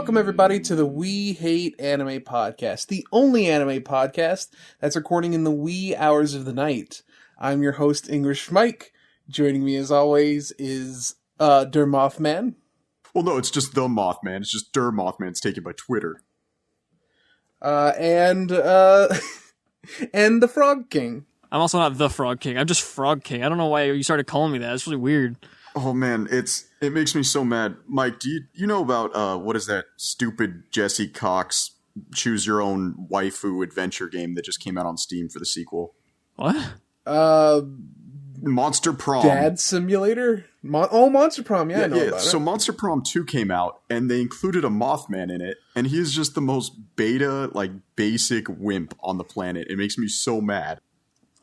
Welcome, everybody, to the We Hate Anime podcast, the only anime podcast that's recording in the wee hours of the night. I'm your host, English Mike. Joining me, as always, is Der Mothman. Well, no, it's just the Mothman. It's just Der Mothman. It's taken by Twitter. And the Frog King. I'm also not the Frog King. I'm just Frog King. I don't know why you started calling me that. It's really weird. Oh man, it makes me so mad. Mike, do you know about what is that stupid Jesse Cox choose your own waifu adventure game that just came out on Steam for the sequel? What? Monster Prom. Dad Simulator? Monster Prom, yeah, I know about it. So Monster Prom 2 came out, and they included a Mothman in it, and he is just the most beta, basic wimp on the planet. It makes me so mad.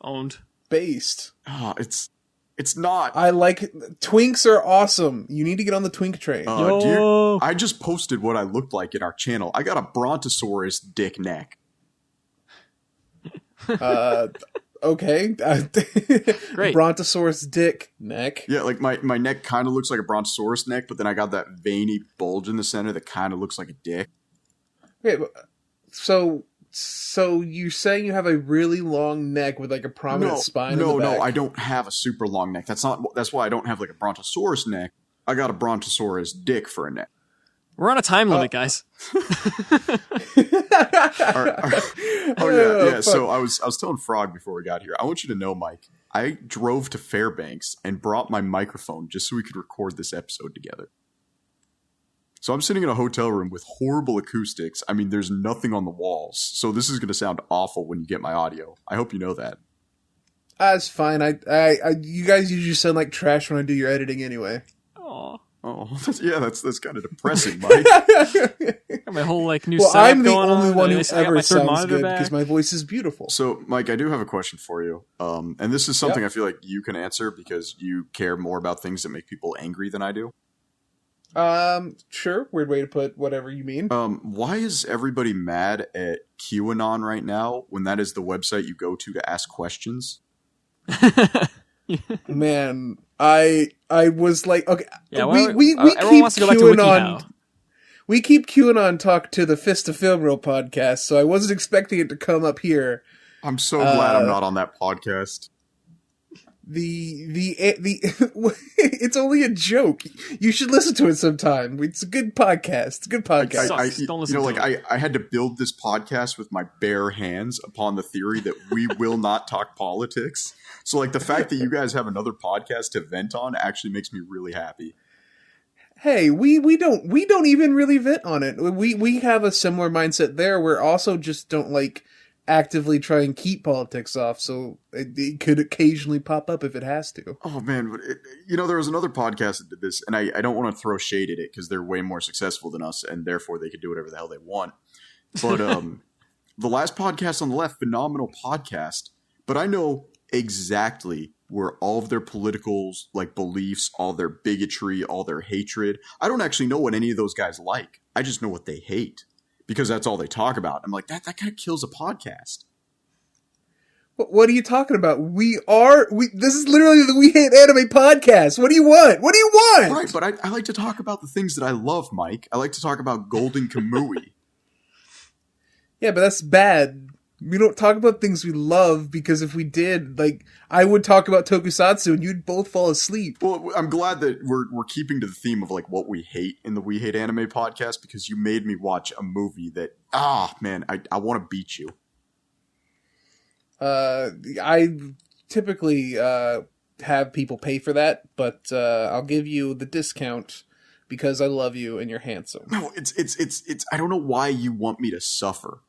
Owned. Based. Oh, it's not. I like twinks are awesome. You need to get on the twink train. I just posted what I looked like in our channel. I got a brontosaurus dick neck. Okay. Great. Brontosaurus dick neck. Yeah, my neck kind of looks like a brontosaurus neck, but then I got that veiny bulge in the center that kind of looks like a dick. Okay, so you're saying you have a really long neck with a prominent spine? No, I don't have a super long neck. That's why I don't have a brontosaurus neck. I got a brontosaurus dick for a neck. We're on a time limit, guys. Yeah. So I was telling Frog before we got here. I want you to know, Mike, I drove to Fairbanks and brought my microphone just so we could record this episode together. So I'm sitting in a hotel room with horrible acoustics. I mean, there's nothing on the walls. So this is going to sound awful when you get my audio. I hope you know that. That's fine. You guys usually sound like trash when I do your editing anyway. Aw. Oh, that's kind of depressing, Mike. Got my whole new setup I'm the going only on. one who I got ever my third sounds monitor good back. because my voice is beautiful. So, Mike, I do have a question for you. And this is something I feel like you can answer because you care more about things that make people angry than I do. Sure. Weird way to put whatever you mean. Why is everybody mad at QAnon right now when that is the website you go to ask questions? Man, I was like, okay, Yeah, we everyone keep wants to go back to QAnon. WikiHow. We keep QAnon talk to the Fist of Film Reel podcast, so I wasn't expecting it to come up here. I'm so glad I'm not on that podcast. The it's only a joke. You should listen to it sometime. It's a good podcast. It's a good podcast. Sucks. Don't listen to it. I had to build this podcast with my bare hands upon the theory that we will not talk politics. So the fact that you guys have another podcast to vent on actually makes me really happy. Hey, we don't even really vent on it. We have a similar mindset there. We're also just don't actively try and keep politics off, so it could occasionally pop up if it has to. Oh man, but there was another podcast that did this, and I don't want to throw shade at it because they're way more successful than us, and therefore they could do whatever the hell they want. But the last podcast on the left, phenomenal podcast, but I know exactly where all of their political beliefs, all their bigotry, all their hatred. I don't actually know what any of those guys like. I just know what they hate. Because that's all they talk about. I'm like, that kind of kills a podcast. What are you talking about? This is literally the We Hate Anime podcast. What do you want? What do you want? Right, but I like to talk about the things that I love, Mike. I like to talk about Golden Kamui. Yeah, but that's bad. We don't talk about things we love because if we did, I would talk about Tokusatsu and you'd both fall asleep. Well, I'm glad that we're keeping to the theme of what we hate in the We Hate Anime podcast because you made me watch a movie that man, I want to beat you. I typically have people pay for that, but I'll give you the discount because I love you and you're handsome. No, it's I don't know why you want me to suffer.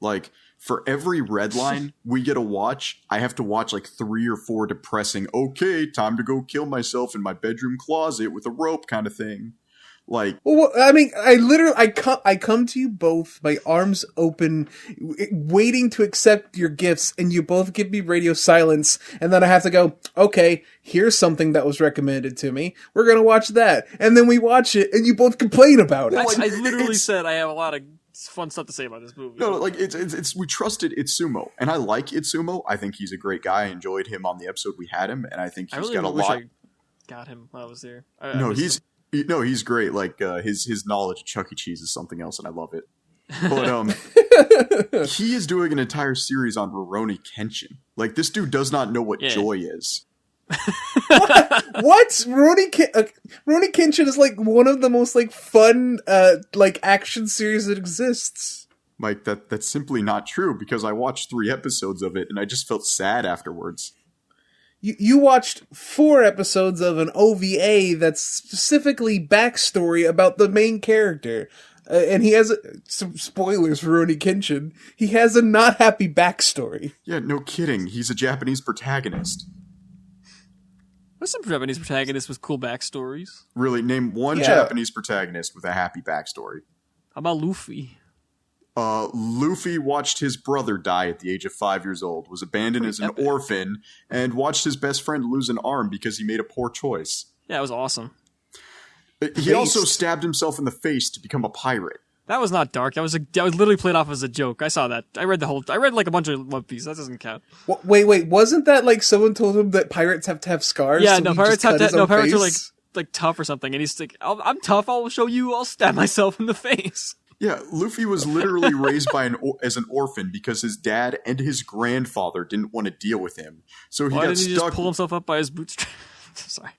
For every red line we get to watch, I have to watch 3 or 4 depressing, okay, time to go kill myself in my bedroom closet with a rope kind of thing. Well, I mean, I come to you both, my arms open, waiting to accept your gifts, and you both give me radio silence, and then I have to go, okay, here's something that was recommended to me. We're gonna watch that. And then we watch it, and you both complain about it. I literally said I have a lot of fun stuff to say about this movie. No, it's we trusted Itsumo, and I like Itsumo. I think he's a great guy. I enjoyed him on the episode we had him, and I think he's got a lot. I got him while I was there. No, he's great. Like his knowledge of Chuck E. Cheese is something else, and I love it. But he is doing an entire series on Rurouni Kenshin. Like, this dude does not know what joy is. What? Rurouni Kenshin is like one of the most like fun like action series that exists. Mike, that's simply not true, because I watched 3 episodes of it and I just felt sad afterwards. You watched 4 episodes of an OVA that's specifically backstory about the main character. And he has some spoilers for Rurouni Kenshin. He has a not happy backstory. Yeah, no kidding. He's a Japanese protagonist. There's some Japanese protagonists with cool backstories. Really, name one Japanese protagonist with a happy backstory. How about Luffy? Luffy watched his brother die at the age of 5 years old, was abandoned as an orphan, and watched his best friend lose an arm because he made a poor choice. Yeah, it was awesome. He also stabbed himself in the face to become a pirate. That was not dark. That was literally played off as a joke. I saw that. I read like a bunch of One Piece. That doesn't count. Wait, wasn't that like someone told him that pirates have to have scars? Yeah, so no, pirates are like tough or something, and he's like, I'm tough. I'll show you. I'll stab myself in the face. Yeah, Luffy was literally raised as an orphan because his dad and his grandfather didn't want to deal with him. So he got stuck. He just pull himself up by his bootstraps? Sorry.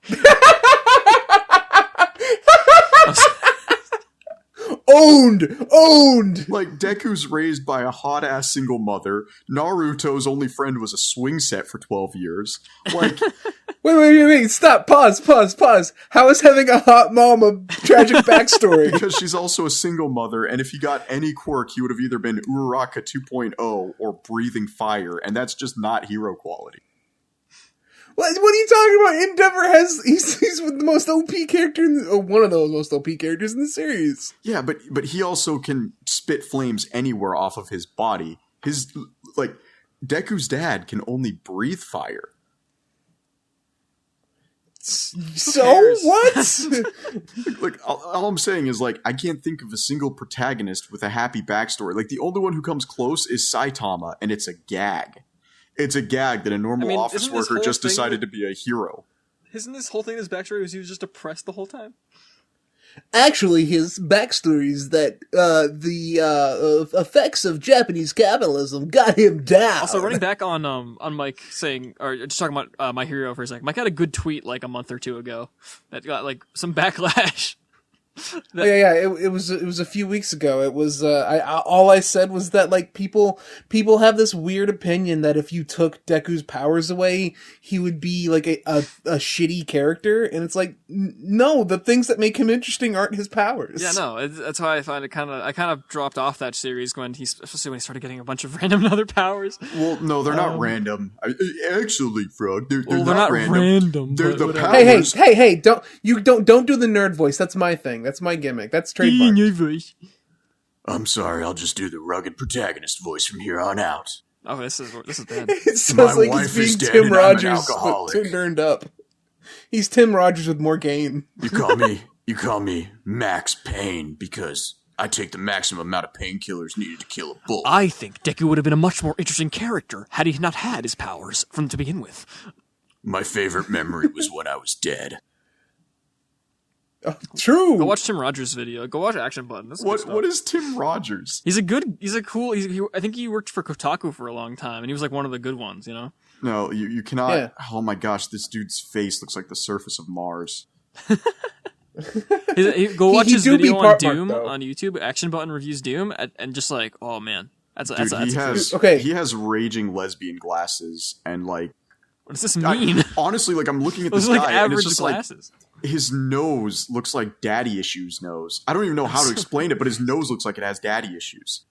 Owned! Like, Deku's raised by a hot-ass single mother. Naruto's only friend was a swing set for 12 years. Like... Wait, stop, pause. How is having a hot mom a tragic backstory? Because she's also a single mother, and if he got any quirk, he would have either been Uraraka 2.0 or breathing fire, and that's just not hero quality. What are you talking about? Endeavor he's the most OP character one of the most OP characters in the series. Yeah, but he also can spit flames anywhere off of his body. Deku's dad can only breathe fire. So what? Like, all I'm saying is, like, I can't think of a single protagonist with a happy backstory. Like, the only one who comes close is Saitama, and it's a gag. It's a gag that a normal office worker just decided to be a hero. Isn't this whole thing, his backstory was he was just depressed the whole time? Actually, his backstory is that the effects of Japanese capitalism got him down. Also, running back on Mike saying, or just talking about My Hero for a second, Mike had a good tweet like a month or two ago that got like some backlash. It was a few weeks ago. It was all I said was that like people have this weird opinion that if you took Deku's powers away, he would be like a shitty character, and it's like no, the things that make him interesting aren't his powers. Yeah, no, that's why I find it I kind of dropped off that series especially when he started getting a bunch of random other powers. Well, no, they're not random. Actually, Frog, they're not random. They're the powers. Hey! Don't do the nerd voice. That's my thing. That's my gimmick. That's trademark. I'm sorry, I'll just do the rugged protagonist voice from here on out. Oh, this is bad. It sounds like he's being Tim Rogers, but turned up. He's Tim Rogers with more game. You call me Max Payne because I take the maximum amount of painkillers needed to kill a bull. I think Deku would have been a much more interesting character had he not had his powers from to begin with. My favorite memory was when I was dead. True. Go watch Tim Rogers' video. Go watch Action Button. What is Tim Rogers? I think he worked for Kotaku for a long time, and he was like one of the good ones, you know? No, you cannot. Yeah. Oh my gosh, this dude's face looks like the surface of Mars. Go watch his video on Doom on YouTube. Action Button reviews Doom, and just like, oh man, he has raging lesbian glasses, and like, what does this mean? Honestly, like, I'm looking at this guy, like and it's just glasses. Like, his nose looks like daddy issues nose. I don't even know how to explain it, but his nose looks like it has daddy issues.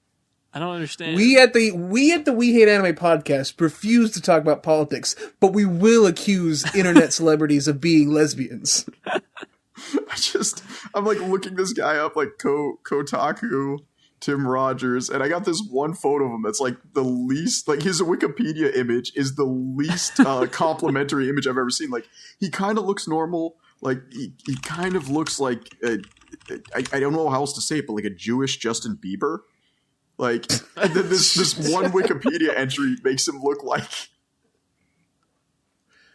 I don't understand. We at the We Hate Anime podcast refuse to talk about politics, but we will accuse internet celebrities of being lesbians. I'm like looking this guy up, like Kotaku, Tim Rogers, and I got this one photo of him that's like the least, like his Wikipedia image is the least complimentary image I've ever seen. Like, he kind of looks normal. Like, he kind of looks like, I don't know how else to say it, but like a Jewish Justin Bieber. Like, and then this one Wikipedia entry makes him look like...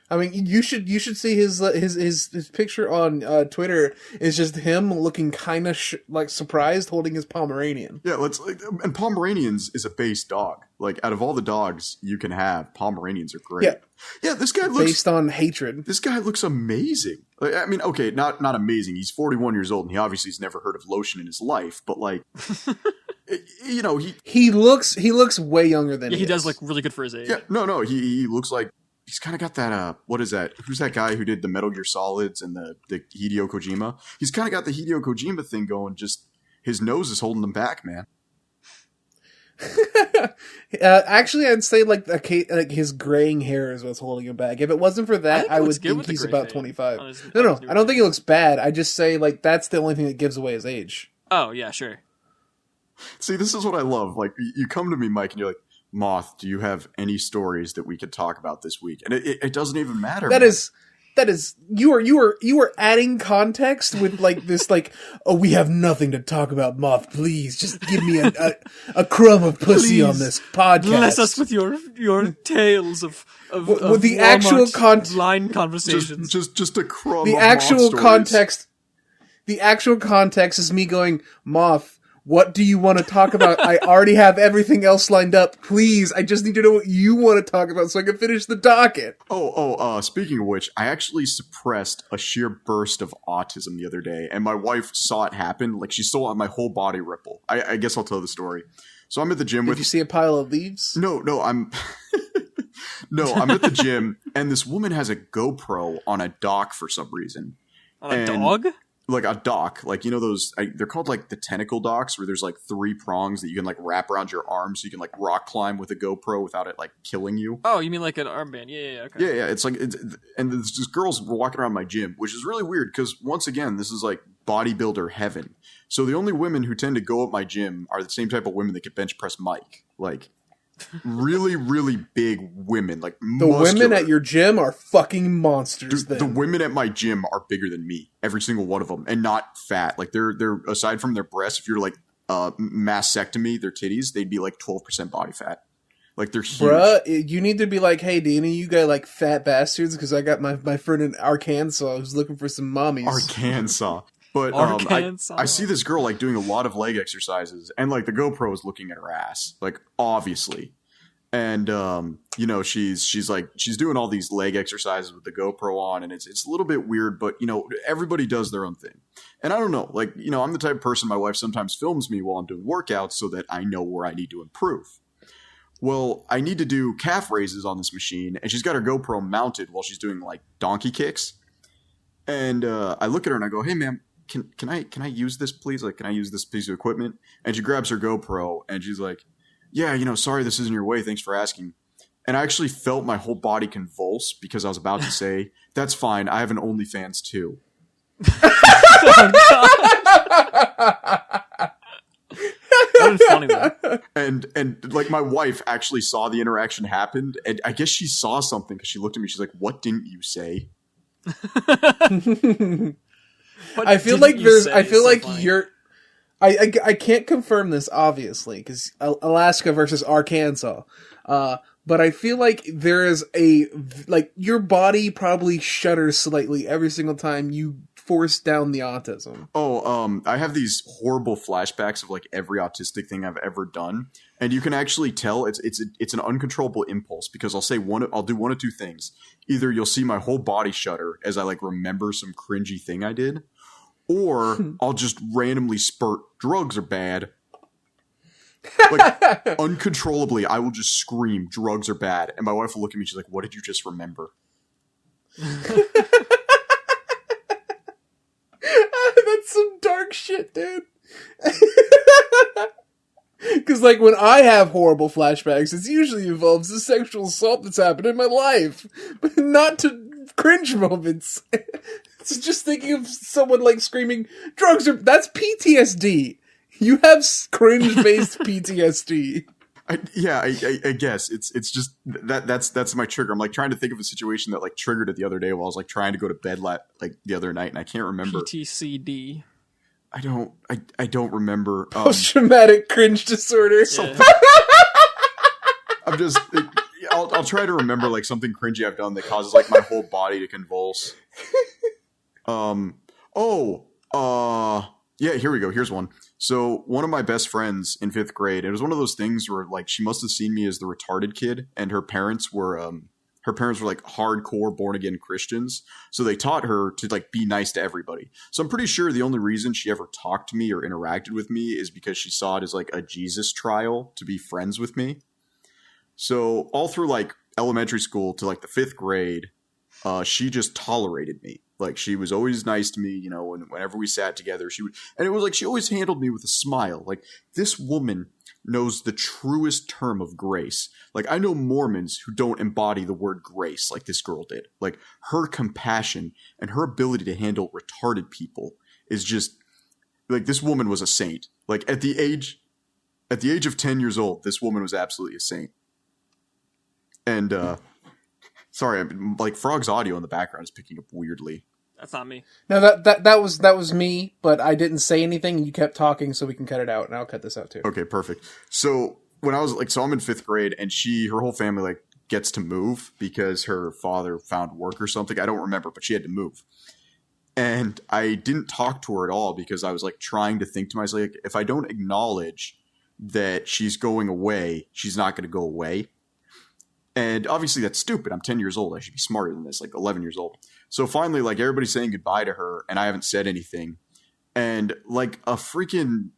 I mean, you should see his picture on Twitter is just him looking kind of like surprised, holding his Pomeranian. Yeah, and Pomeranians is a base dog. Like out of all the dogs you can have, Pomeranians are great. Yeah, this guy looks based on hatred. This guy looks amazing. Like, I mean, okay, not amazing. He's 41 years old, and he obviously has never heard of lotion in his life. But like, you know, he looks way younger than he does look really good for his age. Yeah, no, he looks like. He's kind of got that, what is that? Who's that guy who did the Metal Gear Solids and the Hideo Kojima? He's kind of got the Hideo Kojima thing going, just his nose is holding him back, man. Actually, I'd say like his graying hair is what's holding him back. If it wasn't for that, I would think he's about 25. No, I don't think he looks bad. I just say like that's the only thing that gives away his age. Oh, yeah, sure. See, this is what I love. Like, you come to me, Mike, and you're like, Moth, do you have any stories that we could talk about this week? And it doesn't even matter. That is you are adding context with like this like, oh, we have nothing to talk about, Moth. Please just give me a crumb of pussy on this podcast. Bless us with your tales of with the actual line conversations. Just a crumb. The of actual Moth context. Stories. The actual context is me going, Moth, what do you want to talk about? I already have everything else lined up. Please, I just need to know what you want to talk about so I can finish the docket. Speaking of which, I actually suppressed a sheer burst of autism the other day, and my wife saw it happen. Like, she saw my whole body ripple. I guess I'll tell the story. So I'm at the gym Did you see a pile of leaves? No, I'm... No, I'm at the gym, and this woman has a GoPro on a dock for some reason. On a dog? Like a dock, like, you know, those, they're called like the tentacle docks, where there's like 3 prongs that you can like wrap around your arm so you can like rock climb with a GoPro without it like killing you. Oh, you mean like an armband? Yeah, okay. Yeah, it's like, and there's just girls walking around my gym, which is really weird because once again, this is like bodybuilder heaven. So the only women who tend to go at my gym are the same type of women that can bench press Mike. Like, really, really big women. Like, the women at your gym are fucking monsters. Dude, the women at my gym are bigger than me, every single one of them, and not fat. Like, they're aside from their breasts, if you're like mastectomy their titties, they'd be like 12% body fat. Like, they're huge. Bruh, you need to be like, hey, do any of you guys like fat bastards? Because I got my friend in Arkansas who's looking for some mommies. Arkansas. But I see this girl like doing a lot of leg exercises, and like the GoPro is looking at her ass, like, obviously. And you know, she's doing all these leg exercises with the GoPro on, and it's a little bit weird, but you know, everybody does their own thing. And I don't know, like, you know, I'm the type of person, my wife sometimes films me while I'm doing workouts so that I know where I need to improve. Well, I need to do calf raises on this machine, and she's got her GoPro mounted while she's doing like donkey kicks. And I look at her and I go, "Hey, ma'am, can I use this, please? Like, can I use this piece of equipment?" And she grabs her GoPro and she's like, "Yeah, you know, sorry this isn't your way. Thanks for asking." And I actually felt my whole body convulse because I was about to say, "That's fine. I have an OnlyFans too." That was funny though. And like, my wife actually saw the interaction happen, and I guess she saw something because she looked at me. She's like, "What didn't you say?" I feel like you're. I can't confirm this obviously because Alaska versus Arkansas, but I feel like there is your body probably shudders slightly every single time you force down the autism. I have these horrible flashbacks of like every autistic thing I've ever done, and you can actually tell it's an uncontrollable impulse because I'll do one of two things. Either you'll see my whole body shudder as I like remember some cringy thing I did, or I'll just randomly spurt, "Drugs are bad." Like, uncontrollably, I will just scream, "Drugs are bad." And my wife will look at me, she's like, "What did you just remember?" That's some dark shit, dude. Because, like, when I have horrible flashbacks, it usually involves the sexual assault that's happened in my life, but not to cringe moments. It's just thinking of someone, like, screaming, "Drugs are..." That's PTSD. You have cringe-based PTSD. I guess it's just that's my trigger. I'm like trying to think of a situation that like triggered it the other day while I was like trying to go to bed the other night, and I can't remember. PTCD. I don't remember. Post-traumatic cringe disorder. Yeah. I'll try to remember like something cringy I've done that causes like my whole body to convulse. Yeah, here we go. Here's one. So one of my best friends in 5th grade, it was one of those things where like she must have seen me as the retarded kid, and her parents were like hardcore born again Christians. So they taught her to like be nice to everybody. So I'm pretty sure the only reason she ever talked to me or interacted with me is because she saw it as like a Jesus trial to be friends with me. So all through like elementary school to like the 5th grade, she just tolerated me. Like she was always nice to me, you know, whenever we sat together, and it was like she always handled me with a smile. Like this woman knows the truest term of grace. Like I know Mormons who don't embody the word grace like this girl did. Like her compassion and her ability to handle retarded people is just like this woman was a saint. Like at the age of 10 years old, this woman was absolutely a saint. And sorry, like Frog's audio in the background is picking up weirdly. That's not me. No, that was me, but I didn't say anything, and you kept talking, so we can cut it out, and I'll cut this out too. Okay, perfect. So when I was like, so I'm in 5th grade, and her whole family like gets to move because her father found work or something. I don't remember, but she had to move. And I didn't talk to her at all because I was like trying to think to myself, like, if I don't acknowledge that she's going away, she's not going to go away. And obviously that's stupid. I'm 10 years old. I should be smarter than this, like 11 years old. So finally, like everybody's saying goodbye to her and I haven't said anything. And like a freaking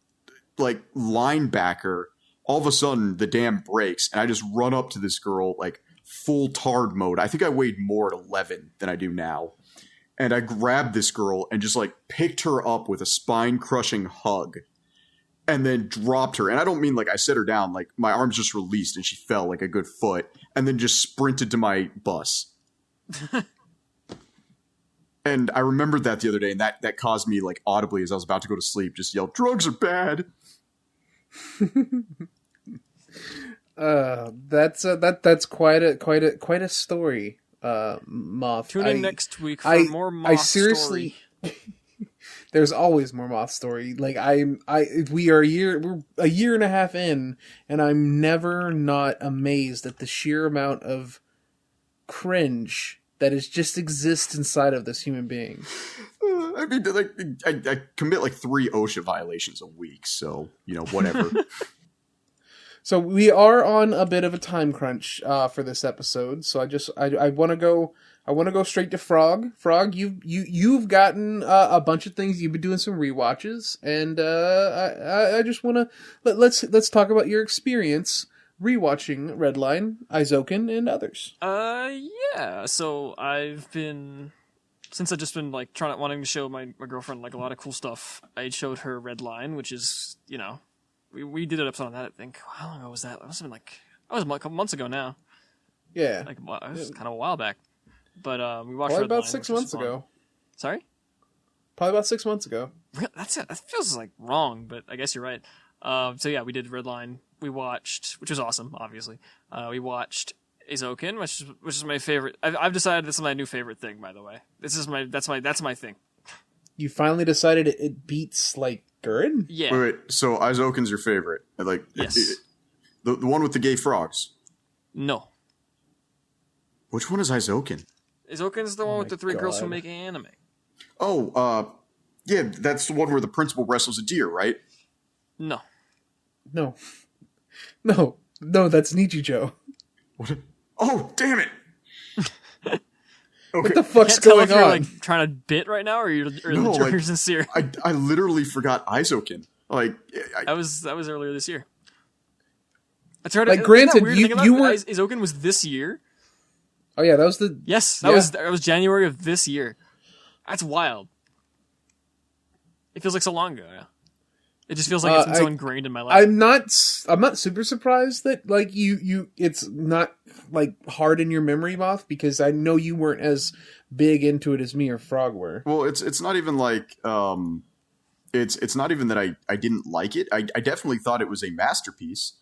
like linebacker, all of a sudden the dam breaks and I just run up to this girl like full tard mode. I think I weighed more at 11 than I do now. And I grabbed this girl and just like picked her up with a spine crushing hug. And then dropped her. And I don't mean like I set her down. Like my arms just released and she fell like a good foot. And then just sprinted to my bus. And I remembered that the other day. And that caused me like audibly as I was about to go to sleep, just yell, drugs are bad. That's quite a story, Moth. Tune in next week for more Moth seriously, story. There's always more Moth story. Like we're a year and a half in, and I'm never not amazed at the sheer amount of cringe that just exists inside of this human being. I mean, like I commit like 3 OSHA violations a week, so you know, whatever. So we are on a bit of a time crunch for this episode. So I want to go straight to Frog. Frog, you've gotten a bunch of things. You've been doing some rewatches, and I just want to let's talk about your experience rewatching Redline, Izoken, and others. Yeah. So I've been since I've just been like wanting to show my girlfriend like a lot of cool stuff. I showed her Redline, which is we did an episode on that. I think how long ago was that? It must have been like a couple months ago now. Yeah, like it was kind of a while back. But we watched probably Redline, about 6 months ago. Sorry? Probably about 6 months ago. That's it. That feels like wrong, but I guess you're right. So yeah, we did Redline. We watched, which was awesome, obviously. We watched Izoken, which is my favorite. I've decided this is my new favorite thing. By the way, that's my thing. You finally decided it beats like Gurren? Yeah. Wait. So Izoken's your favorite? Like yes. The one with the gay frogs. No. Which one is Izoken? Izoken's the one with the 3 girls who make anime. Oh, yeah, that's the one where the principal wrestles a deer, right? No. No, that's Nichijou. What? Oh, damn it! Okay. What the fuck's Can't tell going if you're on? like trying to bit right now, or you're like, sincere. I literally forgot Izoken. Like that was earlier this year. I tried. Like, granted, you were Izoken was this year. Oh yeah, that was the that was January of this year. That's wild. It feels like so long ago. Yeah. It just feels like it's been so ingrained in my life. I'm not super surprised that like you it's not like hard in your memory, Moth, because I know you weren't as big into it as me or Frog were. Well, it's not even like it's not even that I didn't like it. I definitely thought it was a masterpiece.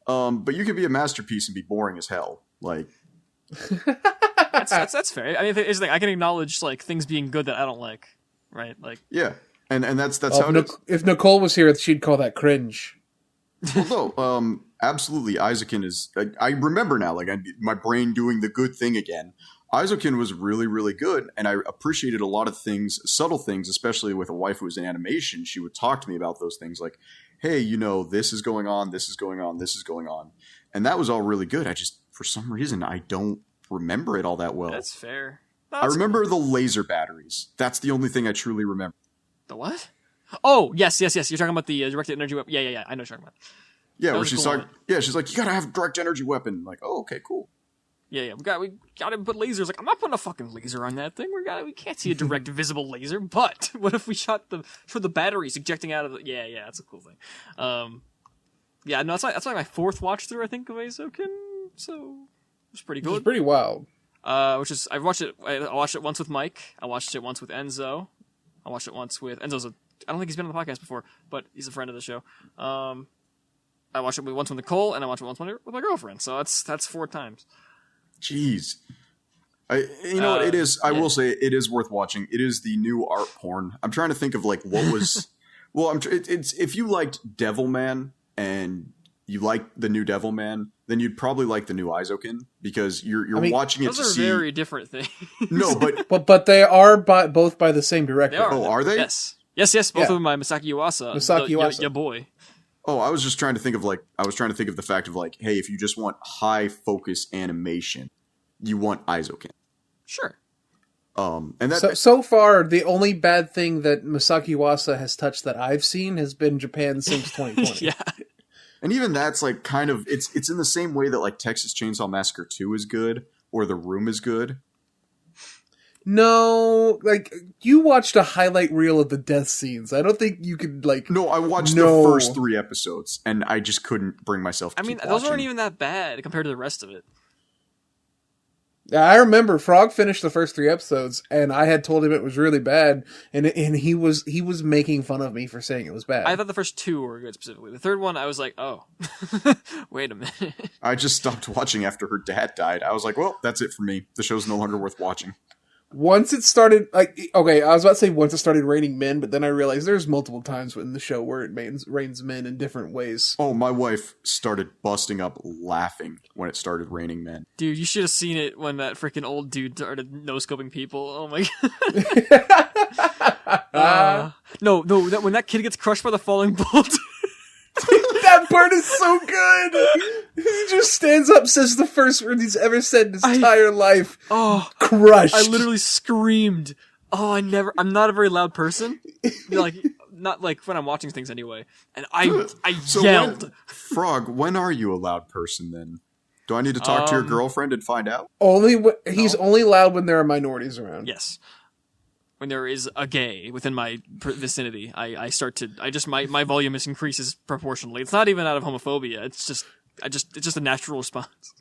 But you can be a masterpiece and be boring as hell. Like that's fair. I mean, it's like I can acknowledge like things being good that I don't like, right? Like yeah, and that's how it is. If Nicole was here, she'd call that cringe. Well, no, absolutely. Isaacin is. I remember now, like my brain doing the good thing again. Isaacin was really, really good, and I appreciated a lot of things, subtle things, especially with a wife who was in animation. She would talk to me about those things like, hey, this is going on, this is going on, this is going on. And that was all really good. I just, for some reason, I don't remember it all that well. That's fair. I remember the laser batteries. That's the only thing I truly remember. The what? Oh, yes. You're talking about the directed energy weapon. Yeah. I know what you're talking about. Yeah, where she's like, she's like, you gotta have a direct energy weapon. Like, oh, okay, cool. Yeah. We gotta put lasers. Like, I'm not putting a fucking laser on that thing. We can't see a direct visible laser. But what if we shot the batteries ejecting out of the? Yeah. That's a cool thing. Yeah. No, that's like my fourth watch through, I think, of Aizokin. So it was pretty good. It's pretty wild. Which is I watched it once with Mike. I watched it once with Enzo. I watched it once with Enzo's. I don't think he's been on the podcast before, but he's a friend of the show. I watched it once with Nicole, and I watched it once with my girlfriend. So that's 4 times. Jeez. It is. I will say it is worth watching. It is the new art porn. I'm trying to think of like what was. Well, it's if you liked Devilman and you like the new Devilman, then you'd probably like the new Aizokin because you're watching it to see. Those are very different things. No, but they are both by the same director. They are. Oh, are they? Yes. Both of them by Masaki Yuasa. Your boy. Oh, I was just trying to think of the fact of like, hey, if you just want high focus animation, you want Aizokin. Sure. And that so far, the only bad thing that Masaki Yuasa has touched that I've seen has been Japan since 2020. Yeah. And even that's like kind of it's in the same way that like Texas Chainsaw Massacre 2 is good or The Room is good. No, like you watched a highlight reel of the death scenes. I don't think you could like. No, I watched the first 3 episodes and I just couldn't bring myself to keep those watching. weren't even that bad compared to the rest of it. Yeah, I remember Frog finished the first 3 episodes, and I had told him it was really bad, and he was making fun of me for saying it was bad. I thought the first 2 were good specifically. The third one, I was like, oh, wait a minute. I just stopped watching after her dad died. I was like, well, that's it for me. The show's no longer worth watching. Once it started, like, okay, I was about to say once it started raining men, but then I realized there's multiple times in the show where it rains men in different ways. Oh, my wife started busting up laughing when it started raining men. Dude, you should have seen it when that freaking old dude started no-scoping people. Oh my god. When that kid gets crushed by the falling bolt. That part is so good. He just stands up, says the first word he's ever said in his entire life. Oh, crushed. I literally screamed. Oh, I'm not a very loud person. Like, not like when I'm watching things anyway. And I yelled. Frog, when are you a loud person then? Do I need to talk to your girlfriend and find out? He's only loud when there are minorities around. Yes. When there is a gay within my vicinity, I start to my volume increases proportionally. It's not even out of homophobia. It's just a natural response.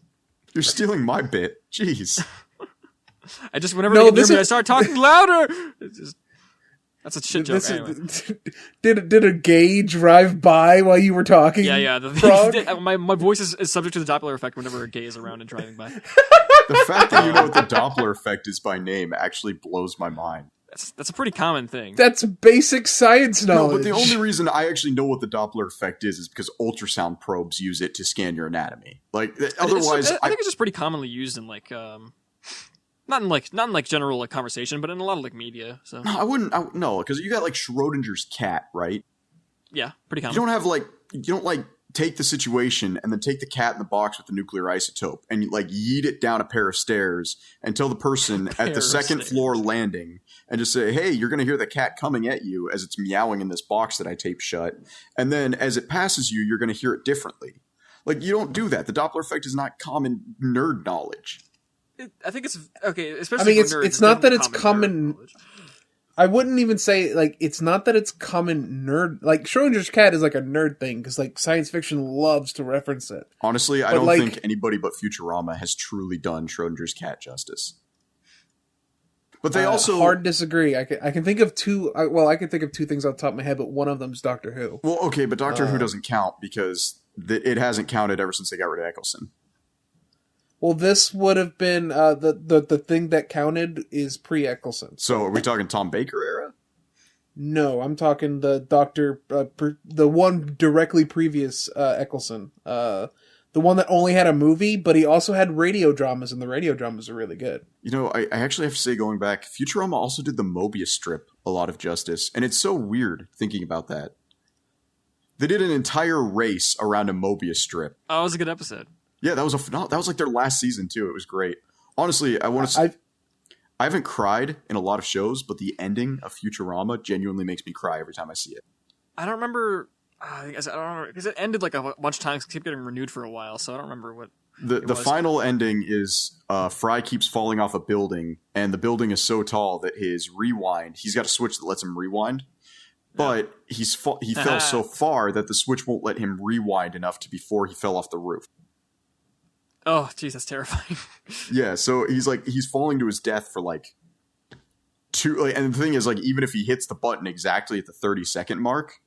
You're stealing my bit. Jeez. Whenever they get near me, I start talking louder. That's a shit joke. Anyway. Did a gay drive by while you were talking? Yeah. My voice is subject to the Doppler effect whenever a gay is around and driving by. The fact that you know what the Doppler effect is by name actually blows my mind. That's a pretty common thing. That's basic science knowledge. No, but the only reason I actually know what the Doppler effect is because ultrasound probes use it to scan your anatomy. Like otherwise, I think it's just pretty commonly used in like not in like general like conversation, but in a lot of like media. So no, I wouldn't. No, because you got like Schrodinger's cat, right? Yeah, pretty common. You don't take the situation and then take the cat in the box with the nuclear isotope and like yeet it down a pair of stairs and tell the person at the second floor landing and just say, hey, you're going to hear the cat coming at you as it's meowing in this box that I taped shut. And then as it passes you, you're going to hear it differently. Like, you don't do that. The Doppler effect is not common nerd knowledge. I think it's okay, especially for nerds, it's not that it's common. I wouldn't even say, like, it's not that it's common nerd. Like, Schrodinger's cat is like a nerd thing, because, like, science fiction loves to reference it. Honestly, I don't think anybody but Futurama has truly done Schrodinger's cat justice. But they also... hard disagree. I can think of two... I can think of 2 things off the top of my head, but one of them's Doctor Who. Well, okay, but Doctor Who doesn't count, because it hasn't counted ever since they got rid of Eccleston. Well, this would have been the thing that counted is pre-Eccleston. So are we talking Tom Baker era? No, I'm talking the Doctor, the one directly previous Eccleston, the one that only had a movie, but he also had radio dramas, and the radio dramas are really good. You know, I actually have to say, going back, Futurama also did the Mobius strip a lot of justice, and it's so weird thinking about that. They did an entire race around a Mobius strip. Oh, it was a good episode. Yeah, that was like their last season too. It was great. Honestly, I haven't cried in a lot of shows, but the ending of Futurama genuinely makes me cry every time I see it. I don't remember. I don't remember because it ended like a bunch of times. It kept getting renewed for a while, so I don't remember what. The final ending is Fry keeps falling off a building, and the building is so tall that he's got a switch that lets him rewind, but he fell so far that the switch won't let him rewind enough before he fell off the roof. Oh, jeez, that's terrifying. Yeah, so he's falling to his death for like two. And the thing is, like, even if he hits the button exactly at the 30-second mark,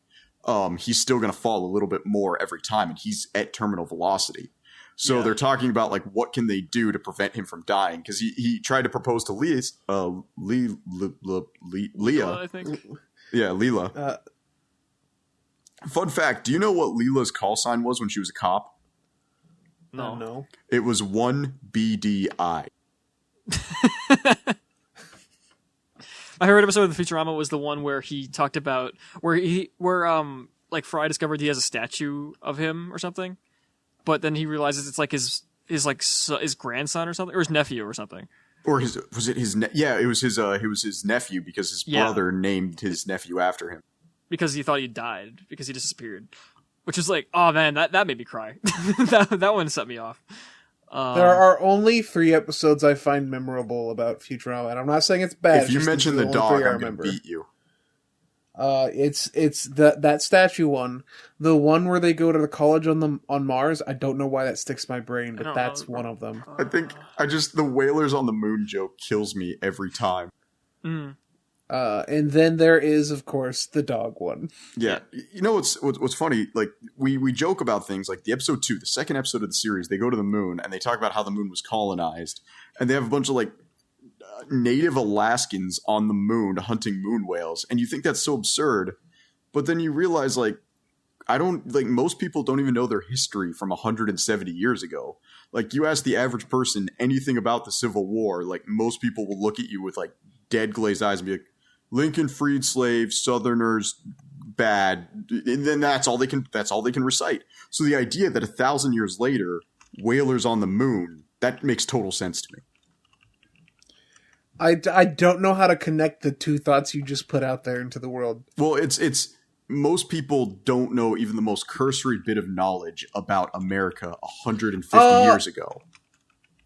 he's still going to fall a little bit more every time, and he's at terminal velocity. So they're talking about like what can they do to prevent him from dying, because he tried to propose to Leah, I think. Yeah, Leela. Fun fact: do you know what Leela's call sign was when she was a cop? No. It was 1BDI. My favorite episode of the Futurama was the one where he talked about where like Fry discovered he has a statue of him or something, but then he realizes it's like his grandson or something, or his nephew or something. Or it was his nephew, because his brother named his nephew after him. Because he thought he died because he disappeared. Which is like, oh man, that made me cry. that one set me off. There are only 3 episodes I find memorable about Futurama, and I'm not saying it's bad. If you mention the dog, I'm going to beat you. It's that statue one, the one where they go to the college on Mars. I don't know why that sticks in my brain, but that's one of them. I think the Whalers on the Moon joke kills me every time. Mm. And then there is, of course, the dog one. Yeah. You know what's funny? Like, we joke about things like the episode 2, the second episode of the series, they go to the moon and they talk about how the moon was colonized. And they have a bunch of like native Alaskans on the moon hunting moon whales. And you think that's so absurd. But then you realize, like, most people don't even know their history from 170 years ago. Like, you ask the average person anything about the Civil War, like, most people will look at you with like dead glazed eyes and be like, Lincoln freed slaves, Southerners bad, and then that's all they can recite. So the idea that 1,000 years later, whalers on the moon, that makes total sense to me. I don't know how to connect the two thoughts you just put out there into the world. Well, it's most people don't know even the most cursory bit of knowledge about America 150 years ago.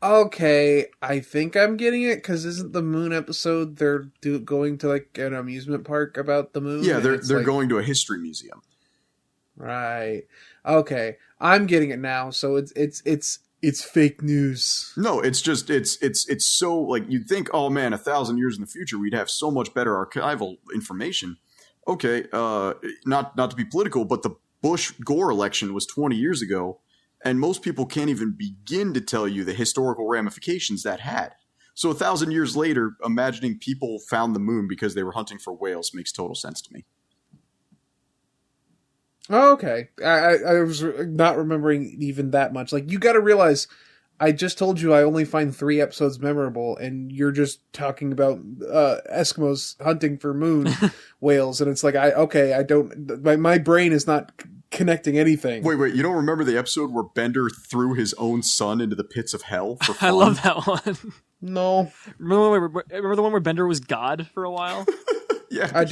Okay, I think I'm getting it, because isn't the moon episode they're going to like an amusement park about the moon? Yeah, they're going to a history museum. Right. Okay, I'm getting it now. So it's fake news. No, it's just it's so, like, you'd think, oh man, 1,000 years in the future we'd have so much better archival information. Okay, not to be political, but the Bush-Gore election was 20 years ago. And most people can't even begin to tell you the historical ramifications that had. So 1,000 years later, imagining people found the moon because they were hunting for whales makes total sense to me. Okay. I was not remembering even that much. Like, you got to realize, I just told you I only find 3 episodes memorable, and you're just talking about Eskimos hunting for moon whales, and it's like, my brain is not connecting anything. Wait, you don't remember the episode where Bender threw his own son into the pits of hell for fun? I love that one. No. Remember the one where Bender was God for a while? Yeah. I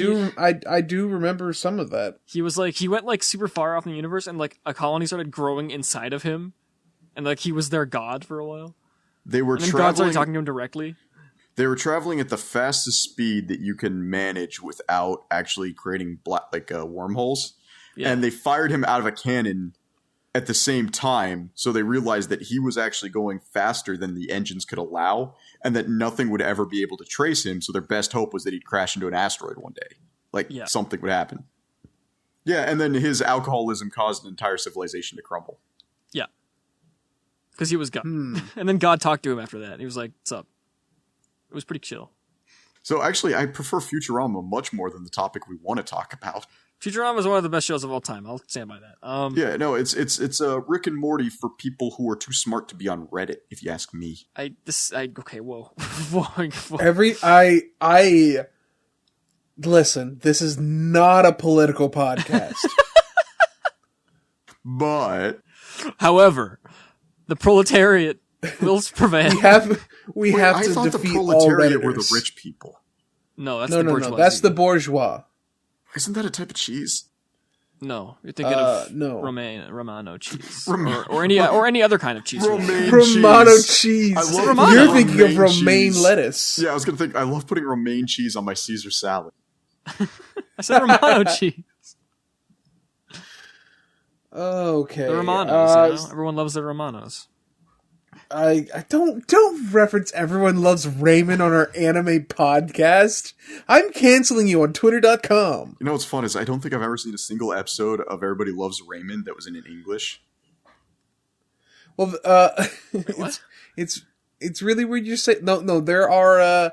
do remember some of that. He went like super far off in the universe, and like a colony started growing inside of him, and like he was their god for a while. They were and then God started talking to him directly. They were traveling at the fastest speed that you can manage without actually creating wormholes. Yeah. And they fired him out of a cannon at the same time, so they realized that he was actually going faster than the engines could allow, and that nothing would ever be able to trace him, so their best hope was that he'd crash into an asteroid one day. Something would happen. Yeah, and then his alcoholism caused an entire civilization to crumble. Yeah. Because he was God. And then God talked to him after that. He was like, what's up? It was pretty chill. So actually, I prefer Futurama much more than the topic we want to talk about. Futurama is one of the best shows of all time. I'll stand by that. Yeah, no, it's Rick and Morty for people who are too smart to be on Reddit, if you ask me. Okay, whoa. Whoa. I listen, this is not a political podcast. But However, the proletariat will prevail. We have I to thought the defeat all proletariat were the Redditors. rich people. No, that's No, the no, bourgeoisie. no. That's the bourgeois. Isn't that a type of cheese? No, you're thinking of no. Romano cheese, Rom- or any other kind of cheese. Romaine Romano cheese. cheese. I love Romano. You're thinking of romaine romaine cheese. lettuce. Yeah, I was gonna think. I love putting romaine cheese on my Caesar salad. I said Romano cheese. Okay. The Romanos. Everyone loves the Romanos. I don't reference everyone loves Raymond on our anime podcast. I'm canceling you on Twitter.com. You know what's fun is I don't think I've ever seen a single episode of Everybody Loves Raymond that was in English. Well, What? it's really weird you say no. There are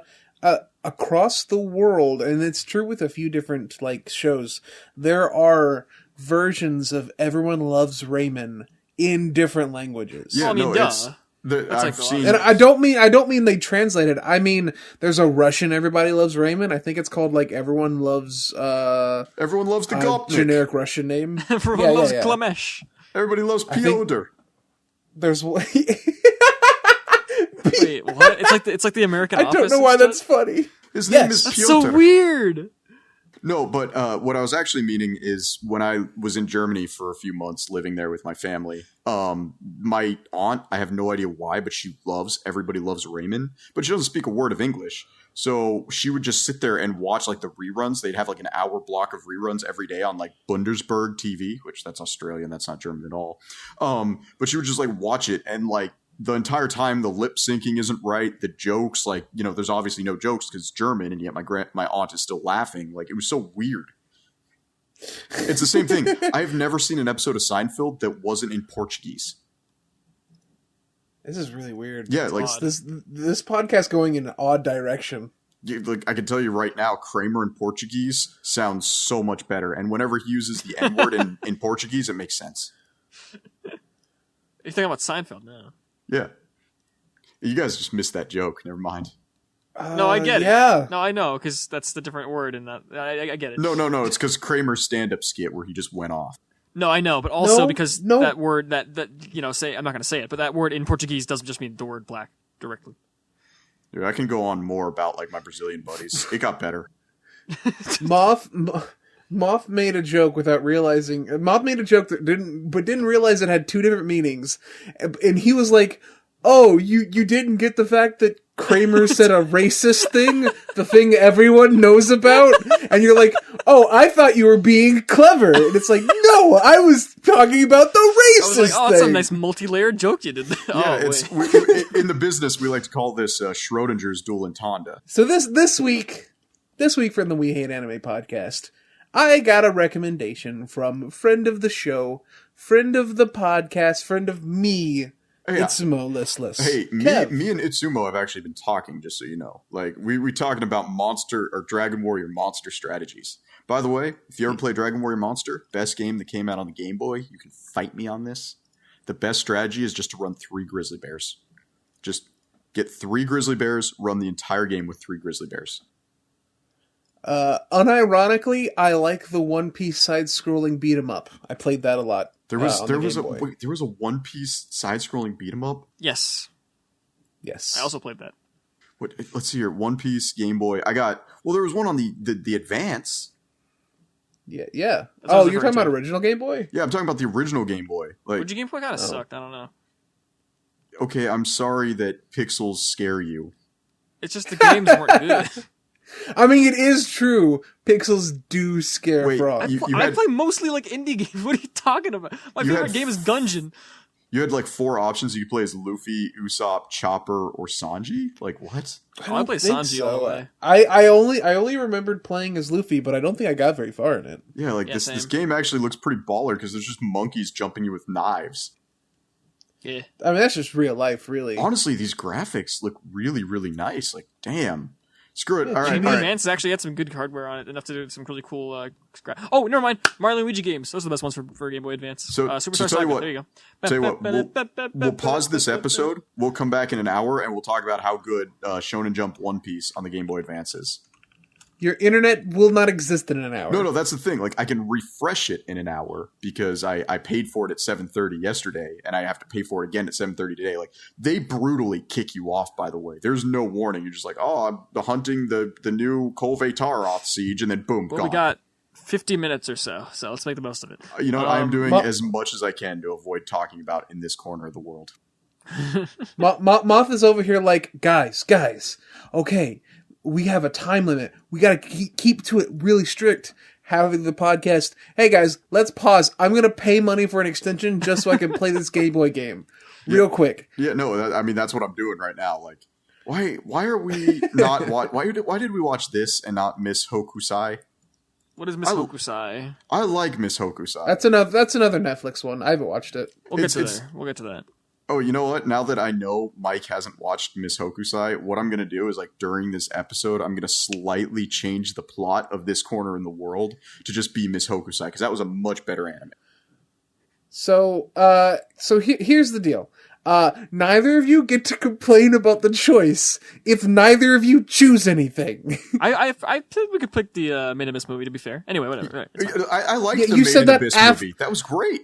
across the world, and it's true with a few different like shows. There are versions of Everyone Loves Raymond in different languages. Yeah, I mean, no, duh. it's That's I've like the seen. And I don't mean they translated. I mean, there's a Russian Everybody Loves Raymond. I think it's called like Everyone Loves Everyone loves the Gopnik. generic Russian name. Everyone loves Klamesh. Everybody loves think- Piotr. There's Wait, what? It's like the American I Office. don't know why and that's stuff? funny. His Yes. name is That's Piotr. so weird. No, but what I was actually meaning is when I was in Germany for a few months living there with my family, my aunt, I have no idea why, but she loves Everybody Loves Raymond, but she doesn't speak a word of English. So she would just sit there and watch like the reruns. They'd have like an hour block of reruns every day on like Bundesberg TV, which that's Australian, that's not German at all. But she would just like watch it and like the entire time the lip syncing isn't right, the jokes, like, you know, there's obviously no jokes because it's German, and yet my aunt is still laughing. Like, it was so weird. It's the same thing. I've never seen an episode of Seinfeld that wasn't in Portuguese. This is really weird. Yeah, like This podcast going in an odd direction. like I can tell you right now, Kramer in Portuguese sounds so much better, and whenever he uses the N word in Portuguese, it makes sense. You're thinking about Seinfeld now. Yeah, you guys just missed that joke. Never mind. No, I get yeah. it. No, I know, because that's the different word in that. I get it. No. It's because Kramer's stand-up skit where he just went off. No, I know, but also No, because no. that word that I'm not going to say it, but that word in Portuguese doesn't just mean the word black directly. Dude, I can go on more about like my Brazilian buddies. It got better. Moth made a joke without realizing. Moth made a joke that didn't realize it had two different meanings, and he was like, "Oh, you didn't get the fact that Kramer said a racist thing, the thing everyone knows about," and you're like, "Oh, I thought you were being clever," and it's like, "No, I was talking about the I was racist like, oh, that's a thing." nice multi-layered joke you did there. Yeah, Oh, it's wait. in the business we like to call this Schrodinger's dual entendre. So this week from the We Hate Anime podcast, I got a recommendation from friend of the show, friend of the podcast, friend of me, Hey, Itsumo Listless. Hey, Kev. me and Itsumo have actually been talking, just so you know. Like, we talking about Monster or Dragon Warrior Monster strategies. By the way, if you ever play Dragon Warrior Monster, best game that came out on the Game Boy, you can fight me on this. The best strategy is just to run 3 grizzly bears. Just get 3 grizzly bears, run the entire game with 3 grizzly bears. Unironically, I like the One Piece side-scrolling beat 'em up. I played that a lot. There was on there the was a Game Boy. wait, there was a One Piece side-scrolling beat 'em up. Yes, Yes. I also played that. What? Let's see here. One Piece Game Boy. There was one on the Advance. Yeah. That's what I Oh, was you're referring talking about to. original Game Boy? Yeah, I'm talking about the original Game Boy. Like, Would you Game Boy kind of sucked? I don't know. okay, I'm sorry that pixels scare you. It's just the games weren't good. I mean, it is true. Pixels do scare Wait, frogs. I play mostly like indie games. What are you talking about? My You favorite had game is Gungeon. You had like 4 options. You could play as Luffy, Usopp, Chopper, or Sanji. Like what? Oh, I play think Sanji all the way. I only remembered playing as Luffy, but I don't think I got very far in it. Yeah, like Yeah, this same. game actually looks pretty baller because there's just monkeys jumping you with knives. Yeah. I mean, that's just real life, really. Honestly, these graphics look really, really nice. Like, damn. Screw it. Yeah, All right, Game GB Boy all right. Advance actually had some good hardware on it, enough to do some really cool. Oh, never mind. Mario and Luigi games. Those are the best ones for Game Boy Advance. So Superstar tell you Saga. what- There you go. Tell you what, we'll pause this episode. We'll come back in an hour and we'll talk about how good Shonen Jump One Piece on the Game Boy Advance is. Your internet will not exist in an hour. No, that's the thing. Like I can refresh it in an hour because I paid for it at 7:30 yesterday, and I have to pay for it again at 7:30 today. Like they brutally kick you off. By the way, there's no warning. You're just like, oh, I'm hunting the new Kolve Taroth siege, and then boom, Well, gone. we got 50 minutes or so let's make the most of it. You know, I am doing Mo- as much as I can to avoid talking about in this corner of the world. Moth is over here like, guys, okay, we have a time limit. We gotta keep to it really strict. Having the podcast, hey guys, let's pause. I'm gonna pay money for an extension just so I can play this Game Boy game real quick. Yeah, no, I mean that's what I'm doing right now. Like, why are we not? Why did we watch this and not Miss Hokusai? What is Miss Hokusai? I like Miss Hokusai. That's another Netflix one. I haven't watched it. We'll get to there. We'll get to that. Oh, you know what? Now that I know Mike hasn't watched Miss Hokusai, what I'm going to do is, like, during this episode, I'm going to slightly change the plot of this corner in the world to just be Miss Hokusai, because that was a much better anime. So here's the deal. Neither of you get to complain about the choice if neither of you choose anything. I think we could pick the Made in Abyss movie, to be fair. Anyway, whatever. Right, it's fine. I liked Yeah, the you Made said in that Abyss movie. That was great.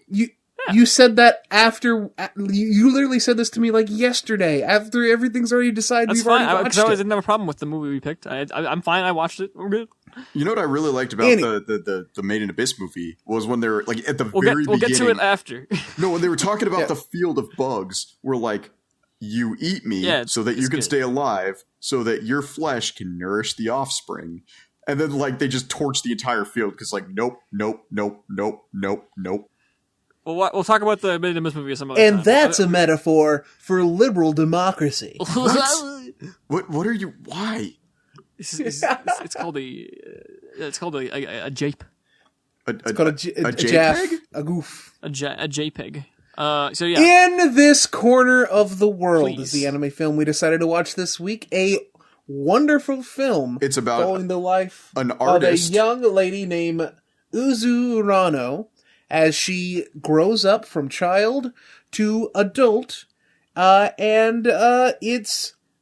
You said that after you literally said this to me like yesterday after everything's already decided. That's We've fine. already Because watched I it. didn't have a problem with the movie we picked. I'm fine. I watched it. We're good. You know what I really liked about Annie. the Made in Abyss movie was when they're, like, at the We'll very get beginning. to it after. No, when they were talking about Yeah. the field of bugs, were like, you eat me Yeah, so that you it's can good. stay alive, so that your flesh can nourish the offspring. And then, like, they just torch the entire field because, like, nope. We'll talk about the Made in Abyss movie some other And time. that's a metaphor for liberal democracy. What are you? Why? It's called a jape. It's Called a jaff, JPEG? a goof. A JPEG. So yeah. In this corner of the world Please. is the anime film we decided to watch this week. A wonderful film. It's about following the life an of artist. a young lady named Uzu Urano as she grows up from child to adult.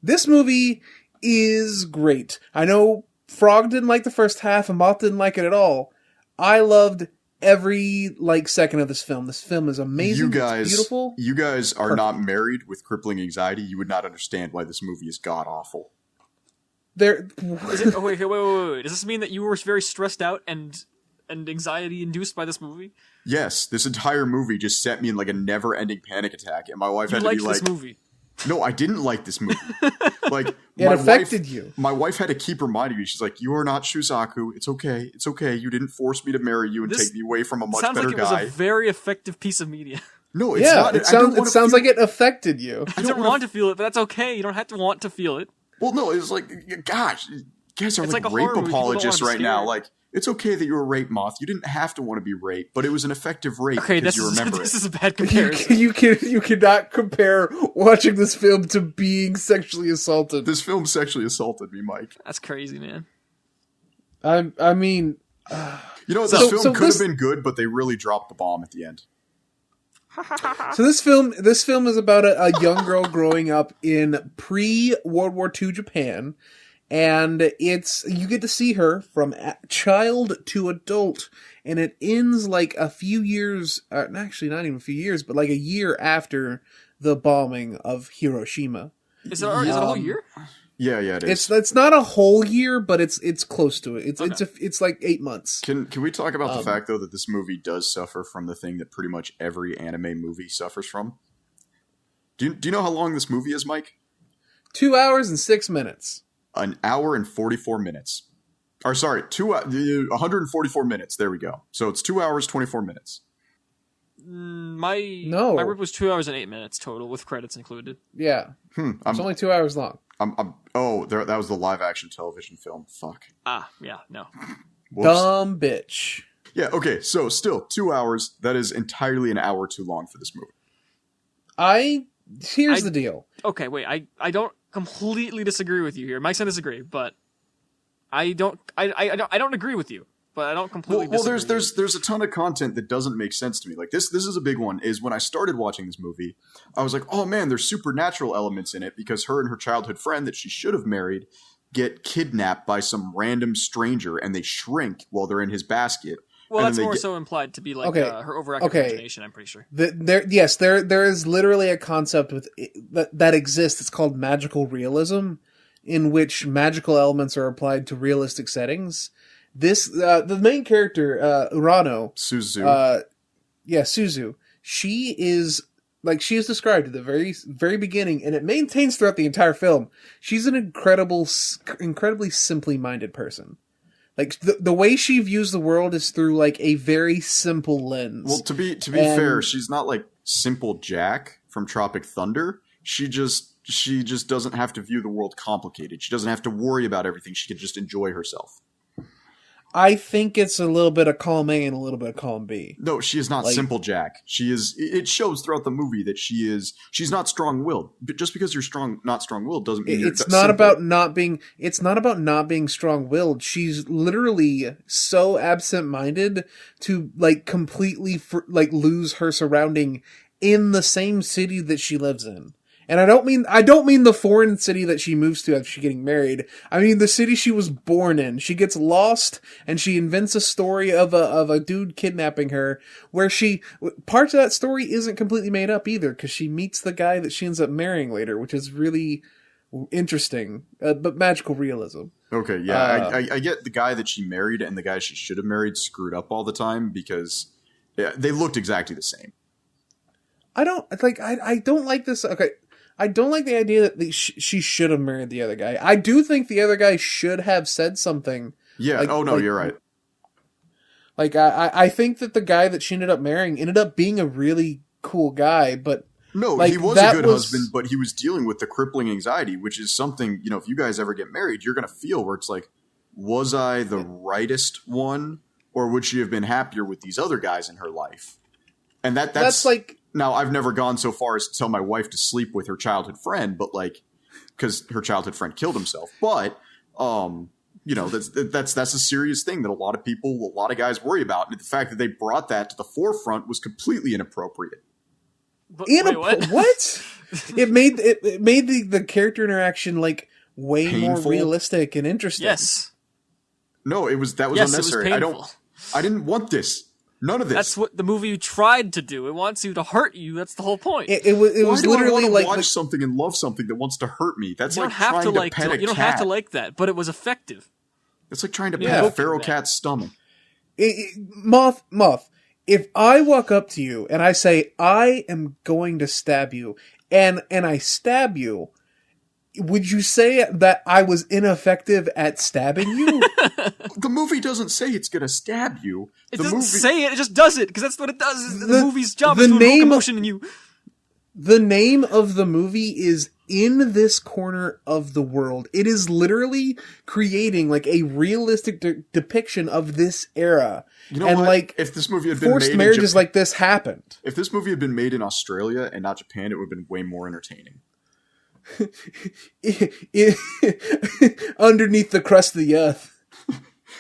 This movie is great. I know Frog didn't like the first half and Moth didn't like it at all. I loved every second of this film. This film is amazing. It's beautiful. You guys are Perfect. not married with crippling anxiety. You would not understand why this movie is god awful. There, Is it, wait. Does this mean that you were very stressed out and anxiety induced by this movie? Yes, this entire movie just set me in, like, a never-ending panic attack, and my wife You had to be liked like, this movie. "No, I didn't like this movie." Like, it affected you. My wife had to keep reminding me. She's like, "You are not Shusaku. It's okay. It's okay. You didn't force me to marry you and This take me away from a much Sounds better like it guy." was a very effective piece of media. No, it's Yeah, not. it sounds like it affected you. I don't want to feel it, but that's okay. You don't have to want to feel it. Well, no, it was like, gosh, you guys are It's like like a rape horror movie. People don't apologists wanna be right now. scared. Like, it's okay that you were raped, Moth. You didn't have to want to be raped, but it was an effective rape Okay, because this you is remember this it. is a bad comparison. You cannot compare watching this film to being sexually assaulted. This film sexually assaulted me, Mike. That's crazy, man. I mean, You know, this So- film so could this- have been good, but they really dropped the bomb at the end. so this film is about a young girl growing up in pre-World War II Japan, and you get to see her from child to adult, and it ends like a few years, actually not even a few years, but like a year after the bombing of Hiroshima. Is it a whole year? Yeah, it is. It's not a whole year, but it's close to it. It's like 8 months. Can we talk about the fact, though, that this movie does suffer from the thing that pretty much every anime movie suffers from? Do you know how long this movie is, Mike? 2 hours and 6 minutes. An hour and 44 minutes. Or sorry, 144 minutes. There we go. So it's 2 hours, 24 minutes. My No. my rip was 2 hours and 8 minutes total with credits included. Yeah, it's only 2 hours long. That was the live action television film. Fuck. Yeah, no. Whoops. Dumb bitch. Yeah, okay, so still 2 hours. That is entirely an hour too long for this movie. Here's the deal. Okay, wait. I don't completely disagree with you here. Mike's gonna disagree, but I don't agree with you, but I don't completely Well, disagree. there's a ton of content that doesn't make sense to me. Like this is a big one. Is when I started watching this movie, I was like, oh man, there's supernatural elements in it because her and her childhood friend that she should have married get kidnapped by some random stranger and they shrink while they're in his basket. Well, and that's then more so implied to be like her overactive imagination, I'm pretty sure. There is literally a concept that exists. It's called magical realism, in which magical elements are applied to realistic settings. This the main character, Urano, Suzu. Suzu. She is described at the very very beginning, and it maintains throughout the entire film. She's an incredibly simply minded person. Like the way she views the world is through like a very simple lens. Well, to be fair, she's not like Simple Jack from Tropic Thunder. She just doesn't have to view the world complicated. She doesn't have to worry about everything. She can just enjoy herself. I think it's a little bit of column A and a little bit of column B. No, she is not Simple Jack. She is. It shows throughout the movie that she's not strong-willed. But just because you're not strong-willed doesn't mean it's not about not being. It's not about not being strong-willed. She's literally so absent-minded to like completely lose her surrounding in the same city that she lives in. And I don't mean the foreign city that she moves to after she's getting married. I mean the city she was born in. She gets lost and she invents a story of a dude kidnapping her, where parts of that story isn't completely made up either, because she meets the guy that she ends up marrying later, which is really interesting, but magical realism. Okay, yeah, I get the guy that she married and the guy she should have married screwed up all the time because they looked exactly the same. I don't like this. Okay. I don't like the idea that she should have married the other guy. I do think the other guy should have said something. Yeah. You're right. Like, I think that the guy that she ended up marrying ended up being a really cool guy, but no, he was a good husband, but he was dealing with the crippling anxiety, which is something, if you guys ever get married, you're going to feel where it's like, was I the rightest one, or would she have been happier with these other guys in her life? And that's like... Now, I've never gone so far as to tell my wife to sleep with her childhood friend, but because her childhood friend killed himself. But, that's a serious thing that a lot of guys worry about. And the fact that they brought that to the forefront was completely inappropriate. What? It made the character interaction like way painful. More realistic and interesting. Yes. No, that was unnecessary. It was I didn't want this. None of this. That's what the movie tried to do. It wants you to hurt you. That's the whole point. It was literally like watch something and love something that wants to hurt me. That's like trying to pet a cat. You don't have to like that, but it was effective. It's like trying to pet a feral cat's stomach. Moth. If I walk up to you and I say I am going to stab you, and I stab you, would you say that I was ineffective at stabbing you? The movie doesn't say it's going to stab you. It doesn't say it. It just does it, because that's what it does. The movie's job is to evoke emotion in you. The name of the movie is In This Corner of the World. It is literally creating like a realistic depiction of this era. You know what? Like, if this movie had been forced marriages like this happened. If this movie had been made in Australia and not Japan, it would have been way more entertaining. Underneath the crust of the earth.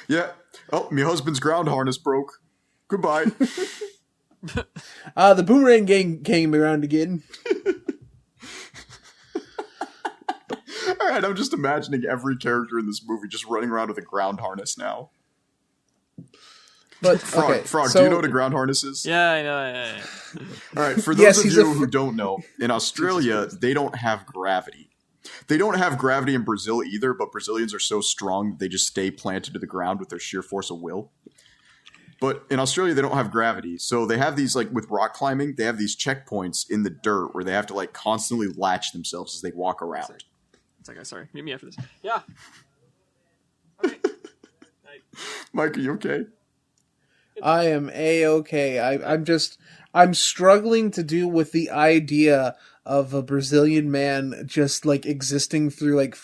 Yeah. Oh, my husband's ground harness broke. Goodbye. The boomerang gang came around again. All right, I'm just imagining every character in this movie just running around with a ground harness now. But Frog, do you know what a ground harness is? Yeah, I know. Yeah. All right, for those of you who don't know, in Australia, they don't have gravity. They don't have gravity in Brazil either, but Brazilians are so strong that they just stay planted to the ground with their sheer force of will. But in Australia, they don't have gravity. So they have these, like, with rock climbing, they have these checkpoints in the dirt where they have to, like, constantly latch themselves as they walk around. It's like, sorry, meet me after this. Yeah. Okay. Mike, are you okay? I am A-okay. I'm struggling to deal with the idea of a Brazilian man just like existing through like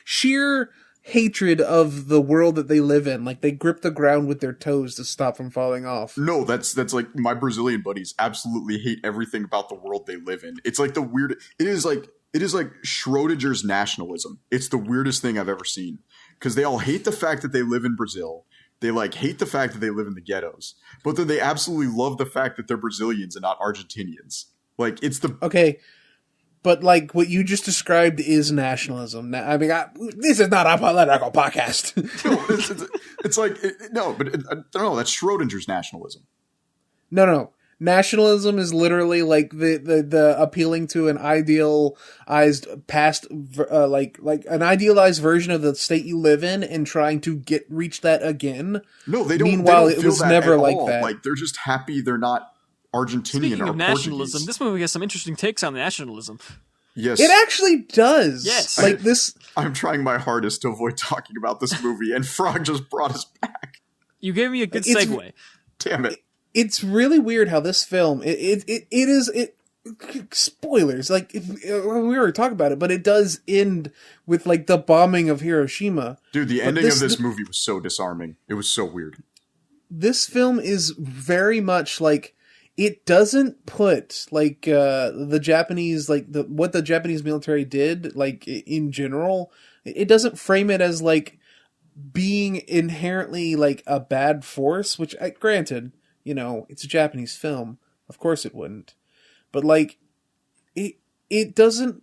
sheer hatred of the world that they live in. Like they grip the ground with their toes to stop from falling off. No, that's like my Brazilian buddies absolutely hate everything about the world they live in. It's like it is like It is like Schrodinger's nationalism. It's the weirdest thing I've ever seen. Because they all hate the fact that they live in Brazil. They like hate the fact that they live in the ghettos. But then they absolutely love the fact that they're Brazilians and not Argentinians. Like, it's the... Okay, but like what you just described is nationalism. Now, I mean, this is not a political podcast. No, it's like... no, that's Schrodinger's nationalism. No. Nationalism is literally like the appealing to an idealized past, like an idealized version of the state you live in and trying to reach that again. No, they don't. Meanwhile, they don't it was never like that. Like, they're just happy they're not Argentinian Speaking or of nationalism, Portuguese. this movie has some interesting takes on nationalism. Yes, It actually does. Yes. Like this. I'm trying my hardest to avoid talking about this movie, and Frog just brought us back. You gave me a good It's- segue. Damn it. It's really weird how this film it is spoilers, like we already talked about it, but it does end with like the bombing of Hiroshima. Dude, the ending of this movie was so disarming. It was so weird. This film is very much like, it doesn't put like the Japanese, like what the Japanese military did, like in general, it doesn't frame it as like being inherently like a bad force, which granted, you know, it's a Japanese film. Of course it wouldn't. But like it doesn't,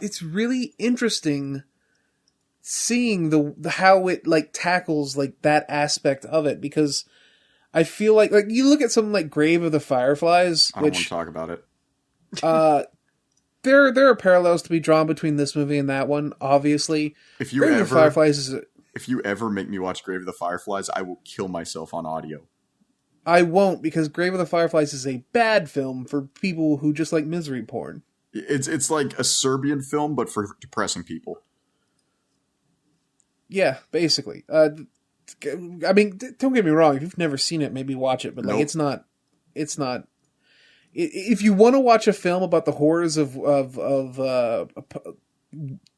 it's really interesting seeing the how it like tackles like that aspect of it, because I feel like you look at something like Grave of the Fireflies, I don't want which to talk about it. there are parallels to be drawn between this movie and that one, obviously. If you Grave of the Fireflies is if you ever make me watch Grave of the Fireflies, I will kill myself on audio. I won't, because Grave of the Fireflies is a bad film for people who just like misery porn. It's like a Serbian film, but for depressing people. Yeah, basically. I mean, don't get me wrong. If you've never seen it, maybe watch it. But like, Nope. it's not. If you want to watch a film about the horrors of World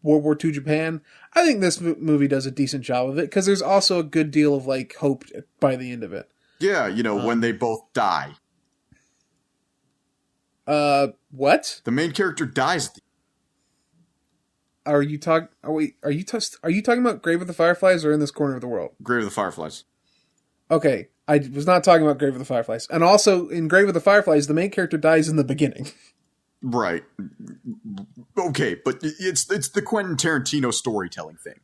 War II Japan, I think this movie does a decent job of it, because there's also a good deal of like hope by the end of it. Yeah, you know, when they both die. What? The main character dies. Are you talking about Grave of the Fireflies or In This Corner of the World? Grave of the Fireflies. Okay, I was not talking about Grave of the Fireflies. And also, in Grave of the Fireflies, the main character dies in the beginning. Right. Okay, but it's the Quentin Tarantino storytelling thing.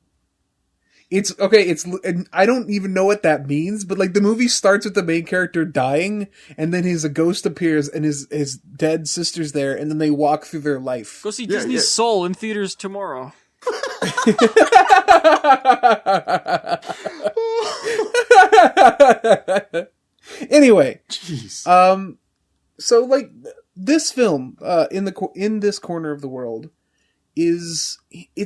It's okay. And I don't even know what that means, but like the movie starts with the main character dying, and then a ghost appears, and his dead sister's there, and then they walk through their life. Go see Disney's Soul in theaters tomorrow. Anyway, Jeez. so like this film, in this corner of the world, it's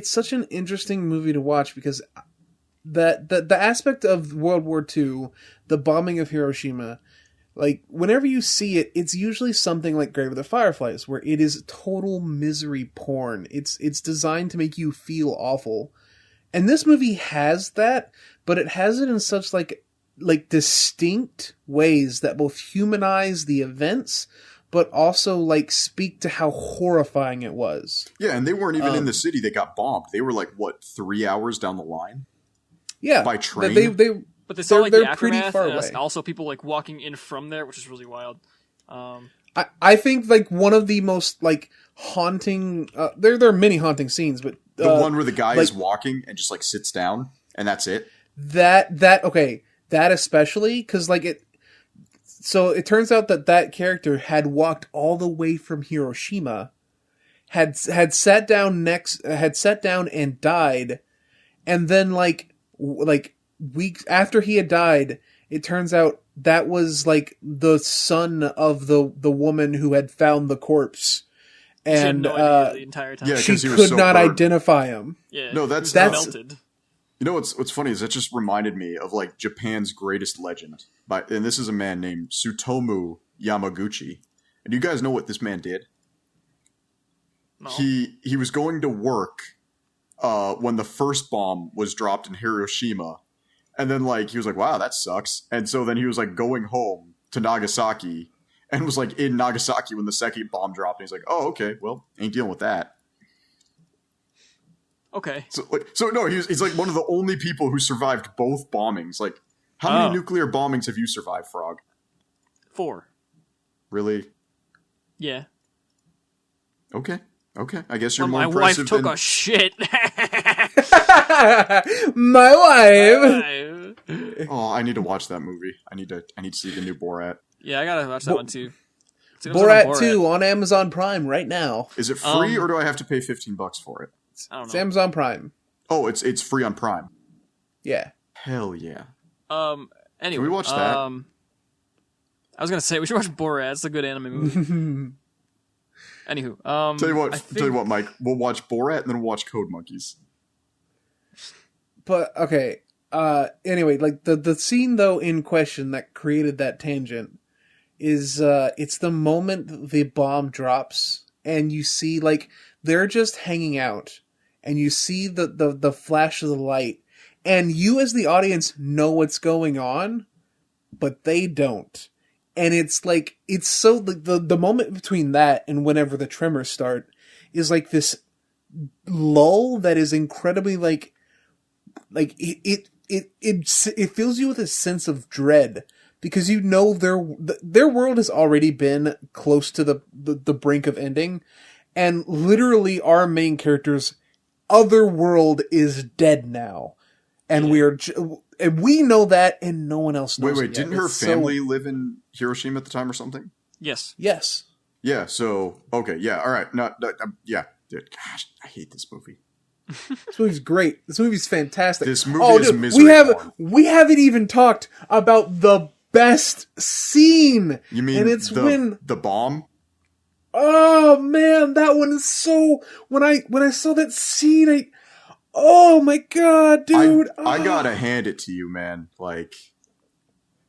such an interesting movie to watch, because the aspect of World War II, the bombing of Hiroshima, like whenever you see it, it's usually something like Grave of the Fireflies, where it is total misery porn. It's designed to make you feel awful, and this movie has that, but it has it in such like distinct ways that both humanize the events, but also like speak to how horrifying it was. Yeah, and they weren't even in the city that got bombed. They were like, what, 3 hours down the line? Yeah, by train. But they saw like they're the pretty aftermath, far and away. also people like walking in from there, which is really wild. I think like one of the most like haunting. There are many haunting scenes, but The one where the guy is walking and just like sits down, and that's it. That especially, because like it. So it turns out that character had walked all the way from Hiroshima, had sat down and died, and then like weeks after he had died, it turns out that was like the son of the woman who had found the corpse, She had and no idea the entire time. Yeah, she 'cause he was could so not burned. identify him. Yeah, No, he that's- was that's- melted. You know what's funny is that just reminded me of like Japan's greatest legend, and this is a man named Tsutomu Yamaguchi. And you guys know what this man did? No. He was going to work when the first bomb was dropped in Hiroshima, and then like he was like, "Wow, that sucks." And so then he was like going home to Nagasaki, and was like in Nagasaki when the second bomb dropped. And he's like, "Oh, okay, well, ain't dealing with that." Okay. So no, he's like one of the only people who survived both bombings. Like, how many nuclear bombings have you survived, Frog? 4. Really? Yeah. Okay. I guess you're Well, more my wife impressive took than... a shit. My wife. Oh, I need to watch that movie. I need to see the new Borat. Yeah, I gotta watch that one too. It was on Borat 2 on Amazon Prime right now. Is it free or do I have to pay $15 for it? I don't It's know. Amazon Prime. Oh, it's free on Prime. Yeah. Hell yeah. Anyway, Can we watch that? I was gonna say we should watch Borat. It's a good anime movie. Anywho, Tell you what, Mike. We'll watch Borat and then we'll watch Code Monkeys. But okay. Anyway, like the scene though in question that created that tangent is it's the moment the bomb drops and you see like they're just hanging out and you see the flash of the light and you as the audience know what's going on, but they don't. And it's like, it's so, the moment between that and whenever the tremors start is like this lull that is incredibly like it fills you with a sense of dread because you know their world has already been close to the brink of ending, and literally our main character's other world is dead now, and we know that, and no one else knows. Wait, didn't her family live in Hiroshima at the time or something? Yes. Yeah. So okay, yeah, all right, yeah, dude. Gosh, I hate this movie. This movie's great. This movie's fantastic. This movie is misery. We haven't even talked about the best scene. You mean and it's the bomb? Oh man, that one is so. When I saw that scene, oh my god, dude! I gotta hand it to you, man. Like,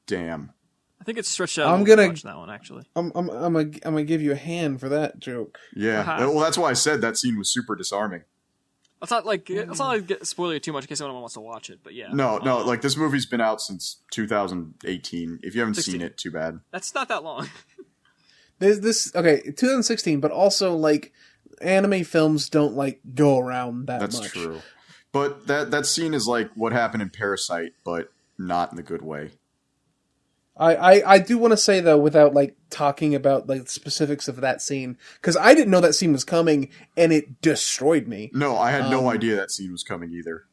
damn. I think it's stretched out. I'm gonna watch that one actually. I'm gonna give you a hand for that joke. Yeah. Uh-huh. Well, that's why I said that scene was super disarming. Let's not like spoil it too much in case anyone wants to watch it. But yeah. No. Like this movie's been out since 2018. If you haven't 16. seen it, too bad. That's not that long. There's this 2016, but also like anime films don't like go around that much. That's true. But that scene is like what happened in Parasite, but not in the good way. I do want to say though, without like talking about like the specifics of that scene, because I didn't know that scene was coming, and it destroyed me. No, I had no idea that scene was coming either.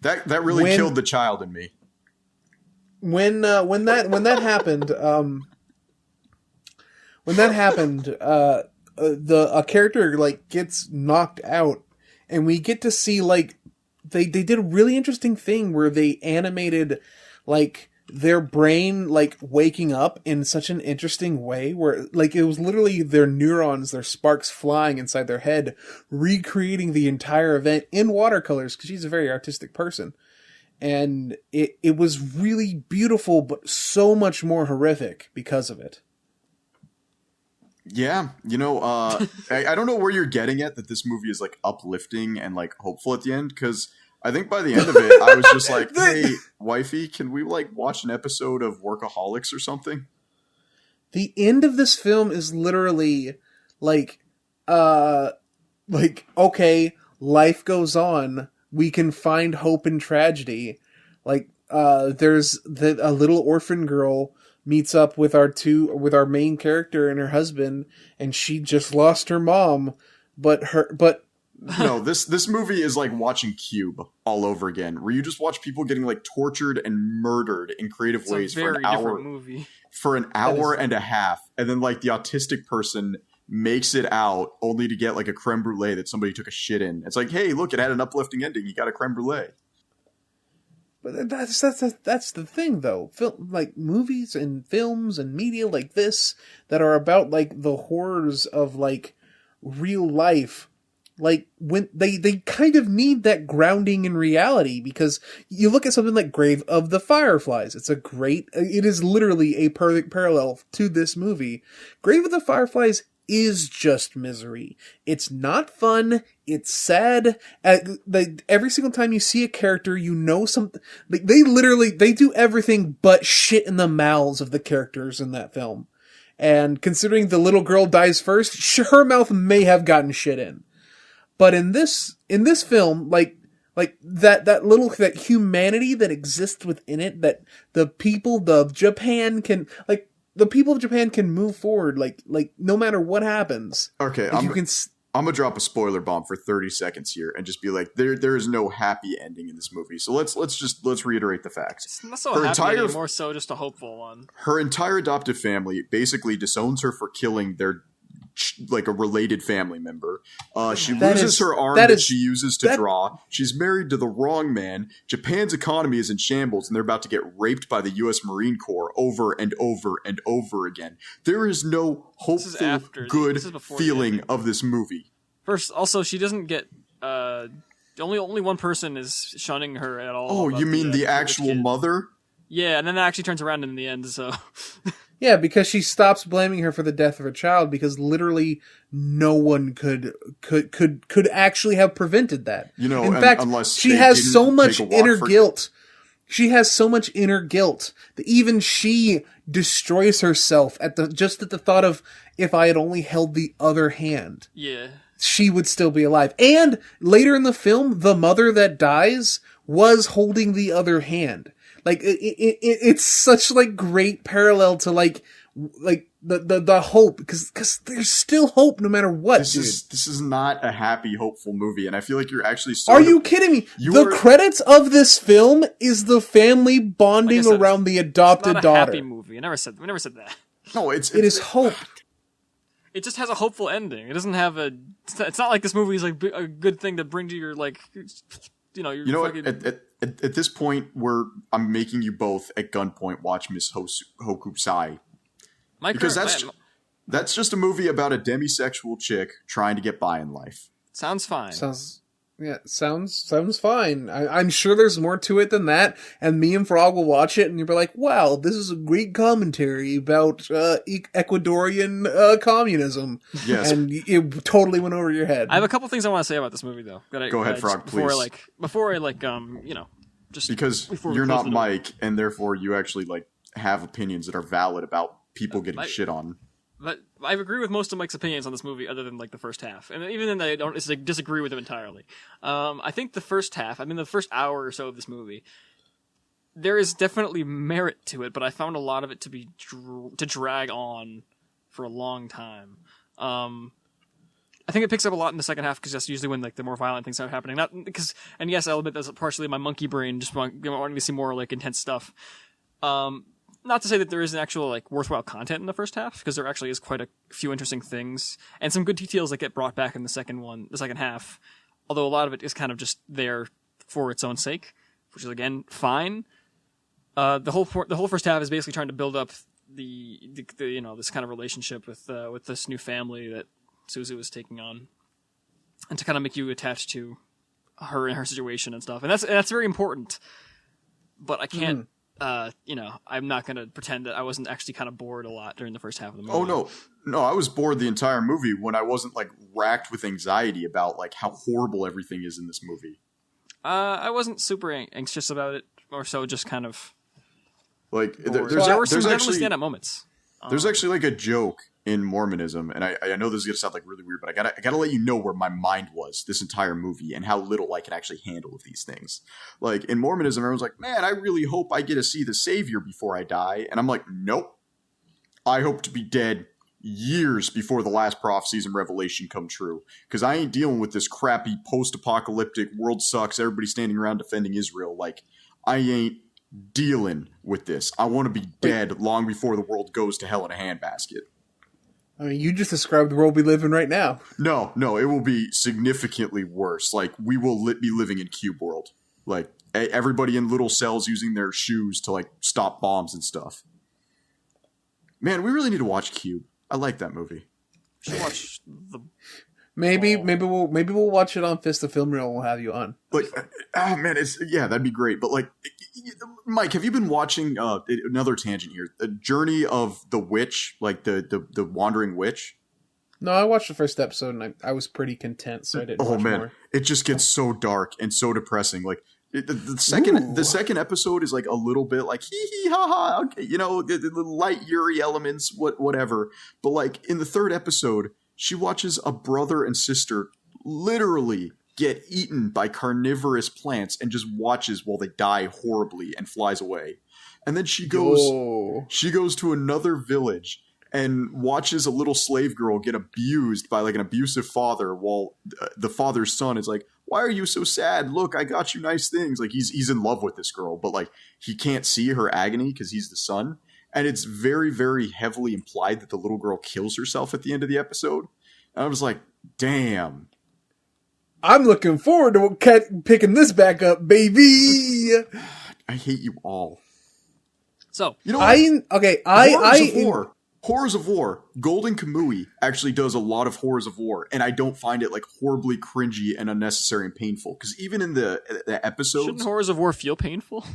That really killed the child in me. When that happened, a character like gets knocked out, and we get to see like they did a really interesting thing where they animated like their brain like waking up in such an interesting way where like it was literally their neurons, their sparks flying inside their head, recreating the entire event in watercolors because she's a very artistic person. And it was really beautiful, but so much more horrific because of it. Yeah, I don't know where you're getting at that this movie is like uplifting and like hopeful at the end, because I think by the end of it, I was just like, hey, wifey, can we like watch an episode of Workaholics or something? The end of this film is literally like, okay, life goes on. We can find hope in tragedy. Like, there's a little orphan girl meets up with our main character and her husband, and she just lost her mom, but No, this movie is like watching Cube all over again, where you just watch people getting like tortured and murdered in creative ways for an hour, and a half, and then like the autistic person makes it out only to get like a creme brulee that somebody took a shit in. It's like, hey, look, it had an uplifting ending. You got a creme brulee. But that's the thing though. Like movies and films and media like this that are about like the horrors of like real life. Like when they kind of need that grounding in reality, because you look at something like Grave of the Fireflies. It is literally a perfect parallel to this movie. Grave of the Fireflies is just misery. It's not fun. It's sad. Every single time you see a character, you know something. Like they do everything but shit in the mouths of the characters in that film. And considering the little girl dies first, her mouth may have gotten shit in. But in this film, like that humanity that exists within it, that the people of Japan can move forward, like no matter what happens. Okay, I'm gonna drop a spoiler bomb for 30 seconds here and just be like, there is no happy ending in this movie. So let's reiterate the facts. It's not so happy anymore, so just a hopeful one. Her entire adoptive family basically disowns her for killing their like a related family member. She loses her arm that she uses to draw. She's married to the wrong man. Japan's economy is in shambles, and they're about to get raped by the U.S. Marine Corps over and over and over again. There is no hopeful, good feeling of this movie. First, also, she doesn't get. Only one person is shunning her at all. Oh, you mean the actual mother? Yeah, and then that actually turns around in the end. So. Yeah, because she stops blaming her for the death of her child, because literally no one could actually have prevented that. You know, in fact, unless she has so much inner guilt. She has so much inner guilt that even she destroys herself at the thought of, if I had only held the other hand. Yeah. She would still be alive. And later in the film, the mother that dies was holding the other hand. Like it's such like great parallel to like the hope, because there's still hope no matter what. This is not a happy, hopeful movie, and I feel like you're actually. Are you kidding me? Credits of this film is the family bonding around the adopted daughter. Happy movie. We never said that. No, it is hope. It just has a hopeful ending. It doesn't have a. It's not like this movie is like a good thing to bring to your like. At this point, I'm making you both at gunpoint watch Miss Hokusai. Because that's just a movie about a demisexual chick trying to get by in life. Sounds fine. Sounds fine. I'm sure there's more to it than that, and me and Frog will watch it, and you'll be like, wow, this is a great commentary about Ecuadorian communism. Yes. And it totally went over your head. I have a couple things I want to say about this movie, though. Go ahead, Frog, please. Before I just... Because you're not Mike, and therefore you actually, have opinions that are valid about people getting shit on. But I agree with most of Mike's opinions on this movie, other than the first half, and even then I don't disagree with him entirely. I think the first half, the first hour or so of this movie, there is definitely merit to it, but I found a lot of it to drag on for a long time. I think it picks up a lot in the second half, because that's usually when the more violent things start happening. And yes, I'll admit that's partially my monkey brain just wanting to see more intense stuff. Not to say that there isn't actual worthwhile content in the first half, because there actually is quite a few interesting things and some good details that get brought back in the second half. Although a lot of it is kind of just there for its own sake, which is again fine. The whole first half is basically trying to build up the this kind of relationship with this new family that Suzu is taking on, and to kind of make you attached to her and her situation and stuff, and that's very important. But I can't. I'm not going to pretend that I wasn't actually kind of bored a lot during the first half of the movie. Oh, no, I was bored the entire movie when I wasn't, racked with anxiety about, how horrible everything is in this movie. I wasn't super anxious about it, or so just kind of... there were some definitely stand-up moments. There's actually, a joke in Mormonism, and I know this is going to sound really weird, but I gotta let you know where my mind was this entire movie and how little I can actually handle with these things. In Mormonism, everyone's like, man, I really hope I get to see the Savior before I die. And I'm like, nope. I hope to be dead years before the last prophecies and Revelation come true. Because I ain't dealing with this crappy post-apocalyptic world sucks, everybody standing around defending Israel. I ain't dealing with this. I want to be dead long before the world goes to hell in a handbasket. You just described the world we live in right now. No, it will be significantly worse. We will be living in Cube world. Everybody in little cells using their shoes to, stop bombs and stuff. Man, we really need to watch Cube. I like that movie. We should watch the... Maybe we'll watch it on Fist of Film Reel and we'll have you on. That'd be great. But Mike, have you been watching another tangent here? The Journey of the Witch, the Wandering Witch? No, I watched the first episode and I was pretty content, so I didn't watch more. It just gets so dark and so depressing. The second episode is a little bit hee hee ha ha, okay, the light Yuri elements, whatever. But in the third episode, she watches a brother and sister literally get eaten by carnivorous plants and just watches while they die horribly and flies away. And then she goes to another village and watches a little slave girl get abused by like an abusive father while the father's son is like, why are you so sad? Look, I got you nice things. Like he's in love with this girl, but like he can't see her agony because he's the son. And it's very, very heavily implied that the little girl kills herself at the end of the episode. And I was like, damn. I'm looking forward to picking this back up, baby. I hate you all. So, you know what? I Horrors of War. Golden Kamui actually does a lot of Horrors of War, and I don't find it like horribly cringy and unnecessary and painful. Because even in the episodes, shouldn't Horrors of War feel painful?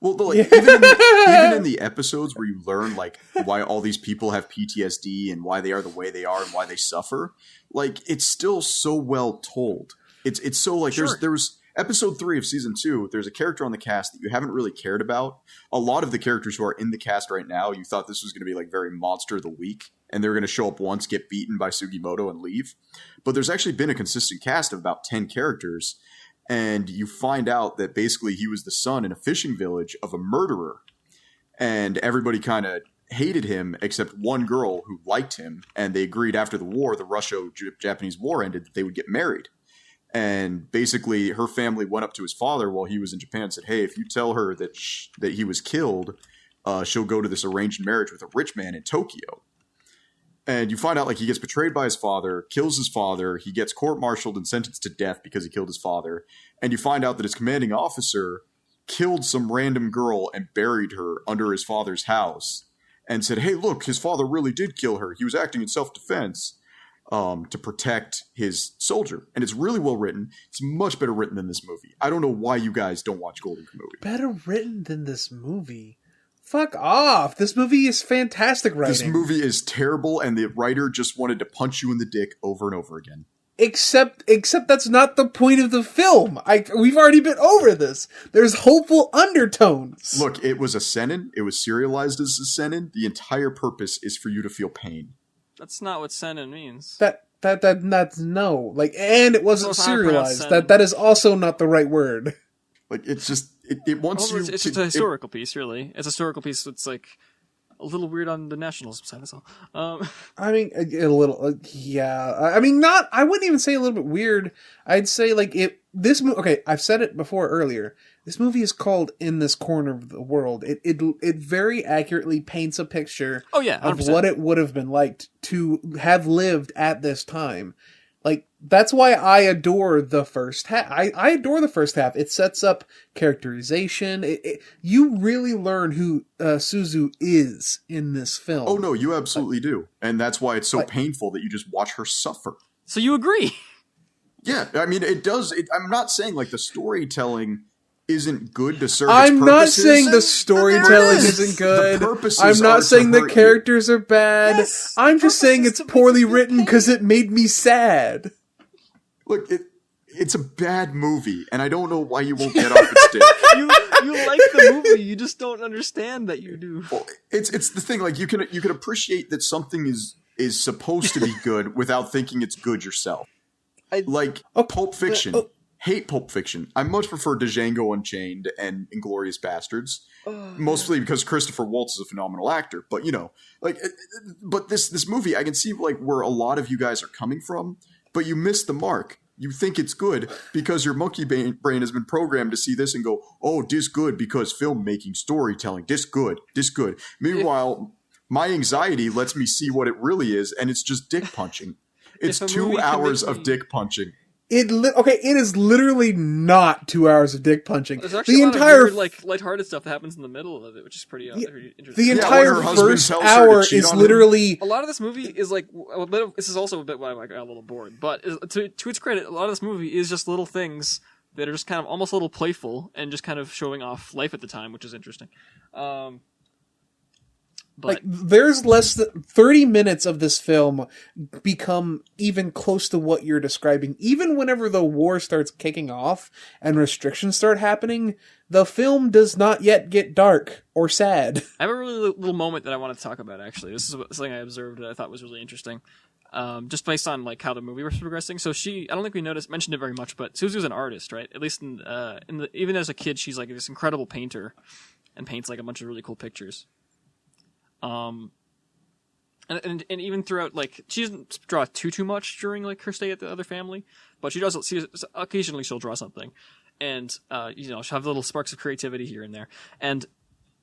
Well, like, even in the episodes where you learn like why all these people have PTSD and why they are the way they are and why they suffer, like it's still so well told. It's so like Sure. there was episode 3 of season 2. There's a character on the cast that you haven't really cared about. A lot of the characters who are in the cast right now, you thought this was going to be like very Monster of the Week, and they're going to show up once, get beaten by Sugimoto, and leave. But there's actually been a consistent cast of about 10 characters. And you find out that basically he was the son in a fishing village of a murderer. And everybody kind of hated him except one girl who liked him. And they agreed after the war, the Russo-Japanese war ended, that they would get married. And basically her family went up to his father while he was in Japan and said, hey, if you tell her that he was killed, she'll go to this arranged marriage with a rich man in Tokyo. And you find out like he gets betrayed by his father, kills his father, he gets court-martialed and sentenced to death because he killed his father. And you find out that his commanding officer killed some random girl and buried her under his father's house and said, hey, look, his father really did kill her. He was acting in self-defense to protect his soldier. And it's really well written. It's much better written than this movie. I don't know why you guys don't watch Golden Kamuy. Better written than this movie? Fuck off. This movie is fantastic writing. This movie is terrible, and the writer just wanted to punch you in the dick over and over again. Except that's not the point of the film. We've already been over this. There's hopeful undertones. Look, it was a seinen. It was serialized as a seinen. The entire purpose is for you to feel pain. That's not what seinen means. That's no. Like, and it wasn't It's not pronounced serialized. That is also not the right word. Like, it's just, it wants you to... It's just a historical piece, really. It's a historical piece that's, like, a little weird on the nationalism side, that's all. I mean, a little, yeah. I mean, not, I wouldn't even say a little bit weird. I'd say, like, okay, I've said it before earlier. This movie is called In This Corner of the World. It very accurately paints a picture Oh, yeah, 100%. of what it would have been like to have lived at this time. Like, that's why I adore the first half. I adore the first half. It sets up characterization. You really learn who Suzu is in this film. Oh, no, you absolutely do. And that's why it's so painful that you just watch her suffer. So you agree? Yeah, I mean, it does. I'm not saying, like, the storytelling isn't good to serve its I'm not purposes. saying the storytelling isn't good. I'm not saying the characters are bad. Yes, I'm just saying it's poorly written because it made me sad. Look, it's a bad movie, and I don't know why you won't get off its dick. You like the movie, you just don't understand that you do. Well, it's the thing. Like, you can appreciate that something is supposed to be good without thinking it's good yourself. Pulp Fiction. Hate Pulp Fiction. I much prefer Django Unchained and Inglourious Bastards, mostly because Christopher Waltz is a phenomenal actor. But but this movie, I can see like where a lot of you guys are coming from, but you missed the mark. You think it's good because your monkey brain has been programmed to see this and go, "Oh, this good because filmmaking, storytelling, this good." Meanwhile, my anxiety lets me see what it really is, and it's just dick punching. It's 2 hours of dick punching. It is literally not 2 hours of dick punching. There's actually a lot of weird, like, lighthearted stuff that happens in the middle of it, which is pretty interesting. The entire first hour is literally... A lot of this movie is like... this is also a bit why I got a little bored, but to its credit, a lot of this movie is just little things that are just kind of almost a little playful and just kind of showing off life at the time, which is interesting. But there's less than 30 minutes of this film become even close to what you're describing. Even whenever the war starts kicking off and restrictions start happening, the film does not yet get dark or sad. I have a really little moment that I want to talk about, actually. This is something I observed that I thought was really interesting. just based on like how the movie was progressing. So I don't think we mentioned it very much, but Suzu's an artist, right? At least even as a kid, she's like this incredible painter and paints like a bunch of really cool pictures. And even throughout, like, she doesn't draw too much during like her stay at the other family, but occasionally she'll draw something, and she'll have little sparks of creativity here and there. And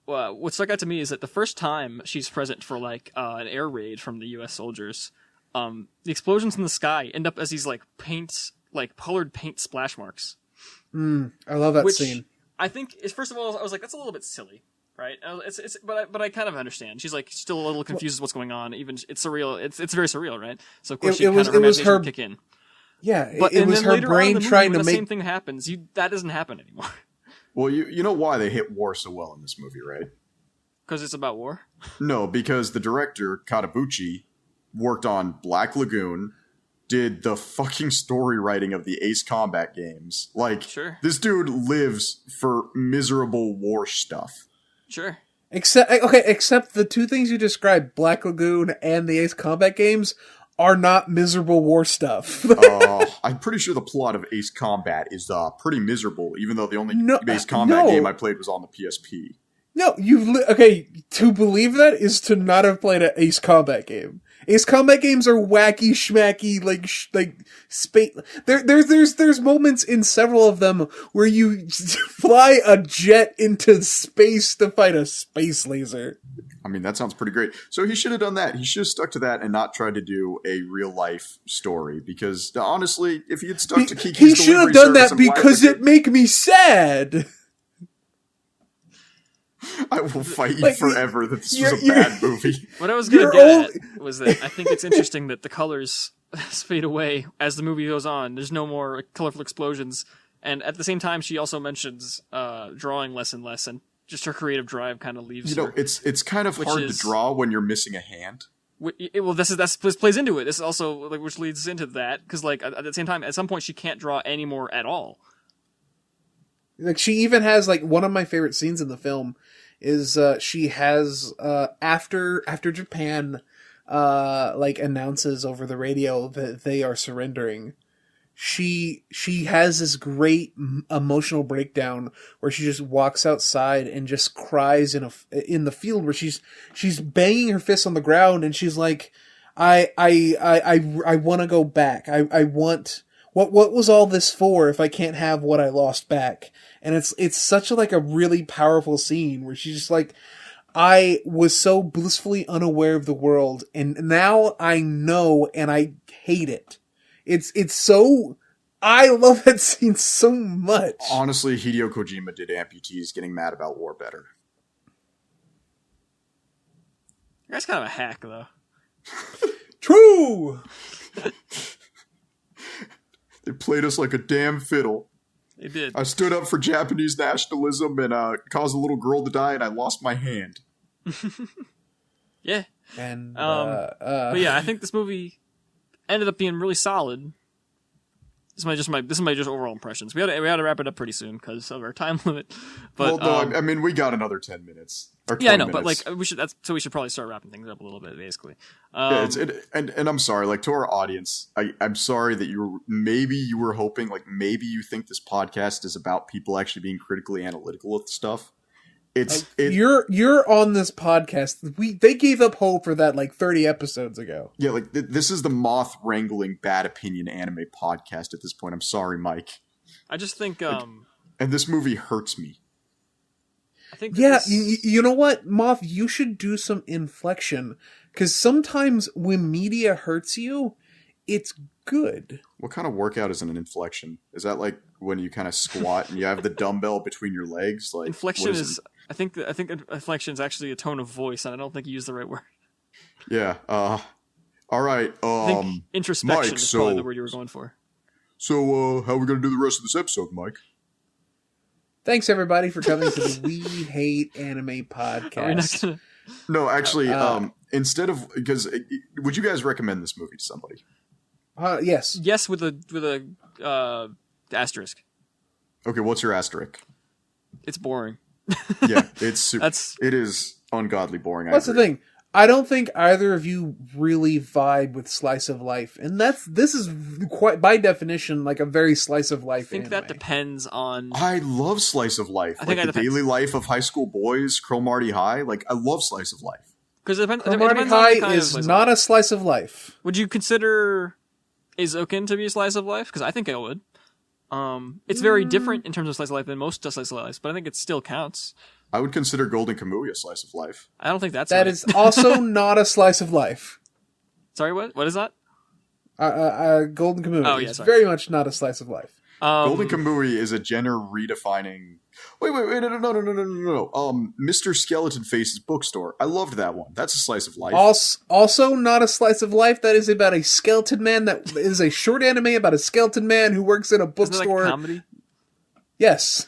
what stuck out to me is that the first time she's present for like an air raid from the U.S. soldiers, the explosions in the sky end up as these like colored paint splash marks. I love that scene. I think first of all, I was like, that's a little bit silly. Right, but I kind of understand. She's like still a little confused with what's going on. Even it's surreal. It's very surreal, right? So of course her imagination would kick in. Yeah, it was her brain trying to make the same thing happens. That doesn't happen anymore. Well, you know why they hit war so well in this movie, right? Because it's about war. No, because the director Katabuchi worked on Black Lagoon, did the fucking story writing of the Ace Combat games. Like, sure. This dude lives for miserable war stuff. Sure. Except the two things you described, Black Lagoon and the Ace Combat games, are not miserable war stuff. I'm pretty sure the plot of Ace Combat is pretty miserable, even though the only Ace Combat game I played was on the PSP. No, to believe that is to not have played an Ace Combat game. Ace Combat games are wacky, schmacky, like space. There's moments in several of them where you fly a jet into space to fight a space laser. I mean, that sounds pretty great. So he should have done that. He should have stuck to that and not tried to do a real life story. Because honestly, if he had stuck to Kiki's he should have done that because it make me sad. I will fight you forever that this was a bad movie. What I was going to get at was that I think it's interesting that the colors fade away as the movie goes on. There's no more colorful explosions. And at the same time, she also mentions drawing less and less, and just her creative drive kind of leaves her. It's kind of hard to draw when you're missing a hand. Well, this plays into it. This also, like, which leads into that, because, like, at the same time, at some point, she can't draw anymore at all. Like, she even has, like, one of my favorite scenes in the film is she has after Japan like announces over the radio that they are surrendering, she has this great emotional breakdown where she just walks outside and just cries in the field where she's banging her fists on the ground, and she's like, I want to go back. I want what was all this for if I can't have what I lost back? And it's such a really powerful scene where she's just like, I was so blissfully unaware of the world, and now I know, and I hate it. It's so, I love that scene so much. Honestly, Hideo Kojima did amputees getting mad about war better. That's kind of a hack, though. True! They played us like a damn fiddle. They did. I stood up for Japanese nationalism and caused a little girl to die, and I lost my hand. Yeah. And but yeah, I think this movie ended up being really solid. This is my overall impressions. We had to wrap it up pretty soon because of our time limit. But I mean, we got another 10 minutes. Or 20 yeah, I know, minutes. but like we should probably start wrapping things up a little bit, basically. And I'm sorry, like, to our audience, I'm sorry that you were hoping, like, maybe you think this podcast is about people actually being critically analytical of stuff. You're on this podcast. They gave up hope for that like 30 episodes ago. Yeah, like this is the Moth wrangling bad opinion anime podcast at this point. I'm sorry, Mike. I just think and this movie hurts me. I think you know what, Moth, you should do some inflection, because sometimes when media hurts you, it's good. What kind of workout is an inflection? Is that like when you kind of squat and you have the dumbbell between your legs? Like, inflection is I think inflection is actually a tone of voice, and I don't think you use the right word. Yeah. All right. I think introspection Mike, is probably the word you were going for. So, how are we going to do the rest of this episode, Mike? Thanks, everybody, for coming to the We Hate Anime podcast. Are we not gonna... No, actually, instead of, because would you guys recommend this movie to somebody? Yes. Yes, with a asterisk. Okay, what's your asterisk? It's boring. Yeah, it's super. It is ungodly boring. What's the thing? I don't think either of you really vibe with slice of life, and this is quite by definition like a very slice of life. I think that depends on. I love slice of life. I think like the daily life of high school boys, Cromartie High. Like I love slice of life. Because it depends. Cromartie High is not a slice of life. Would you consider Eizouken to be a slice of life? Because I think I would. It's very different in terms of slice of life than most slice of life, but I think it still counts. I would consider Golden Kamuy a slice of life. I don't think that right. Is also not a slice of life. Sorry, what? What is that? Golden Kamuy. Oh, yeah, is very much not a slice of life. Golden Kamuy is a gender redefining. Wait, no. Mr. Skeleton Face's bookstore. I loved that one. That's a slice of life. Also not a slice of life. That is about a skeleton man. That is a short anime about a skeleton man who works in a bookstore. Isn't it like comedy? Yes.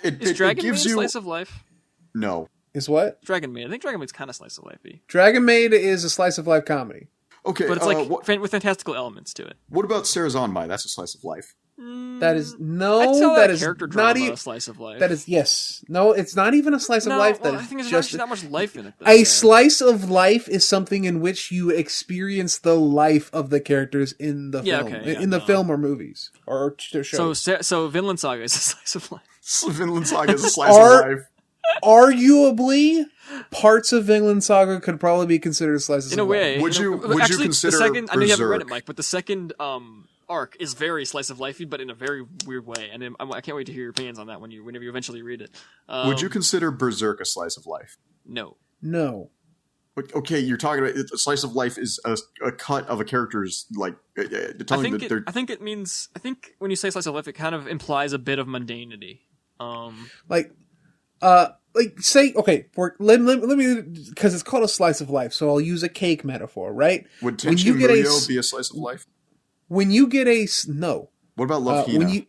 Is Dragon Maid a slice of life? No. Is what? Dragon Maid. I think Dragon Maid's kind of slice of life-y. Dragon Maid is a slice of life comedy. Okay, but it's like with fantastical elements to it. What about Sarazanmai? That's a slice of life. That is that is not even a slice of life. That is yes. No, it's not even a slice of life. I think there's actually not much life in it. A slice of life is something in which you experience the life of the characters in the film, in the film or movies or shows. So Vinland Saga is a slice of life. Vinland Saga is a slice of life. Arguably, parts of Vinland Saga could probably be considered slices in a of way. life. Would you consider Berserk? I know you haven't read it, Mike, but the second arc is very slice of lifey, but in a very weird way. And I can't wait to hear your opinions on that whenever you eventually read it. Would you consider Berserk a slice of life? No. No. Okay, you're talking about a slice of life is a cut of a character's like. I think it means. I think when you say slice of life, it kind of implies a bit of mundanity. Say okay. Let me because it's called a slice of life, so I'll use a cake metaphor, right? Would Tenchi Muyo be a slice of life? When you get no. What about Love Hina?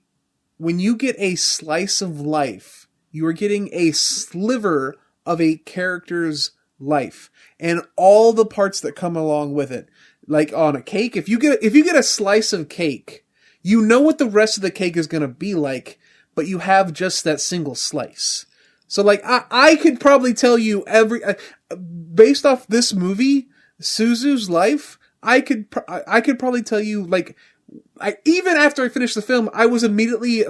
When you get a slice of life, you are getting a sliver of a character's life and all the parts that come along with it. Like on a cake, if you get a slice of cake, you know what the rest of the cake is going to be like, but you have just that single slice. So like I could probably tell you based off this movie, Suzu's life, I could probably tell you like even after I finished the film, I was immediately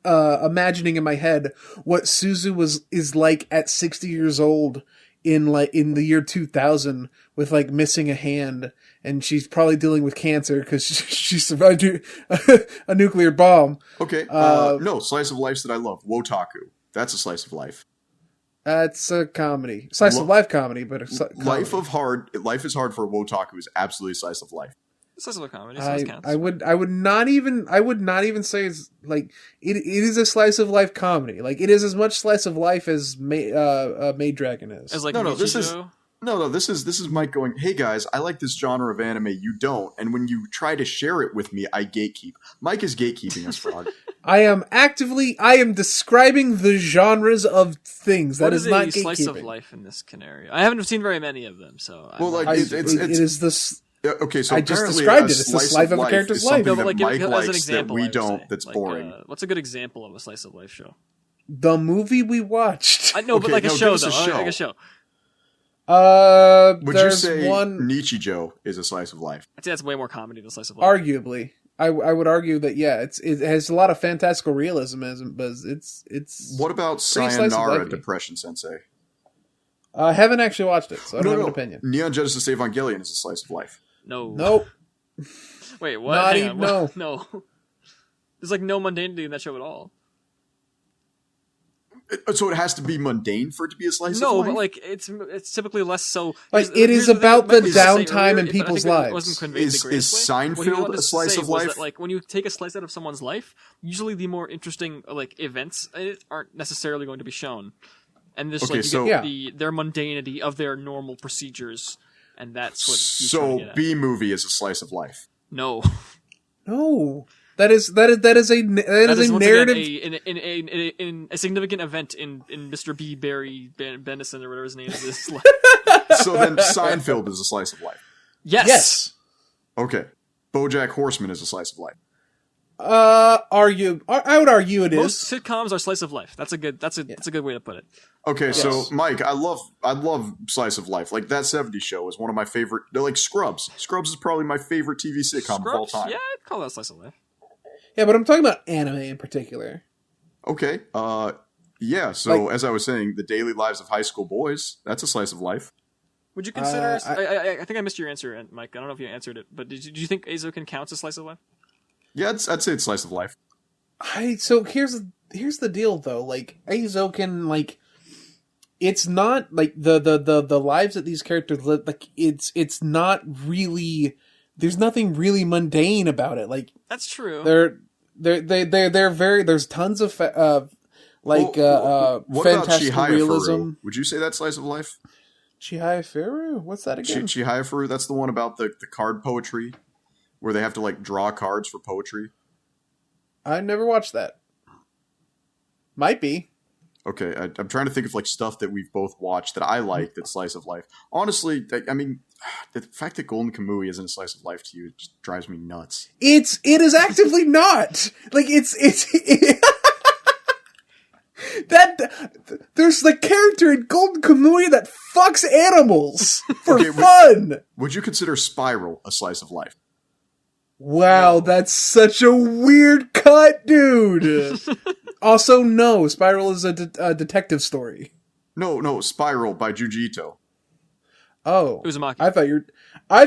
imagining in my head what Suzu is like at 60 years old in the year 2000 with like missing a hand, and she's probably dealing with cancer because she survived a nuclear bomb. Okay, no, slice of life that I love, Wotaku. That's a slice of life. That's a comedy, slice of life comedy, but life is hard for Wotaku is absolutely a slice of life. Slice of life comedy, so it counts. I would not even say it's like it is a slice of life comedy. Like it is as much slice of life as Maid Dragon is. As like this is Mike going, hey guys, I like this genre of anime, you don't, and when you try to share it with me, I gatekeep. Mike is gatekeeping us, Frog. I am describing the genres of things. That is not gatekeeping. Slice of life in this scenario? I haven't seen very many of them, so it is this. Okay, so I just described it. It's the slice of a character's life. No, but like, Mike as likes an example, that we don't. That's like, boring. What's a good example of a slice of life show? The movie we watched. I know, but like a show though. Like a show. Would you say Nichijou is a slice of life? I'd say that's way more comedy than a slice of life. Arguably. I would argue that it has a lot of fantastical realism, but it's. What about Sayonara Depression Sensei? I haven't actually watched it, so I don't have an opinion. Neon Genesis Evangelion is a slice of life. No. Nope. Wait, what? No. There's like no mundanity in that show at all. So it has to be mundane for it to be a slice of life? No, but like it's typically less so. Like it is about the downtime in people's lives. Is Seinfeld a slice of life? Like when you take a slice out of someone's life, usually the more interesting like events aren't necessarily going to be shown, and this you get their mundanity of their normal procedures, and that's what. So B movie is a slice of life. No. That is a narrative in a significant event in Mr. B. Barry Bennison or whatever his name is. So then Seinfeld is a slice of life. Yes. Okay. BoJack Horseman is a slice of life. I would argue it Most is. sitcoms are slice of life. That's a good way to put it. Okay, so Mike, I love slice of life. Like that '70s show is one of my favorite. They're like Scrubs. Scrubs is probably my favorite TV sitcom of all time. Yeah, I'd call that slice of life. Yeah, but I'm talking about anime in particular. Okay. Yeah. So as I was saying, the daily lives of high school boys. That's a slice of life. Would you consider? I think I missed your answer, Mike. I don't know if you answered it, but did you think Eizouken counts as slice of life? Yeah, I'd say it's slice of life. So here's the deal though. Like Eizouken, like it's not like the lives that these characters live. Like it's not really. There's nothing really mundane about it. Like that's true. They're very. There's tons of what fantastical about realism. Would you say that's slice of life? Chihaya-Furu? What's that again? Chihaya-Furu, that's the one about the card poetry, where they have to like draw cards for poetry. I never watched that. Might be. Okay, I'm trying to think of like stuff that we've both watched that I like that's slice of life. Honestly, I mean, the fact that Golden Kamuy isn't a slice of life to you just drives me nuts. It is actively not. Like it's that there's the character in Golden Kamuy that fucks animals for fun. Would you consider Spiral a slice of life? Wow, that's such a weird cut, dude. Also, no, Spiral is a detective story. No, Spiral by Junji Ito. Oh, Uzumaki. I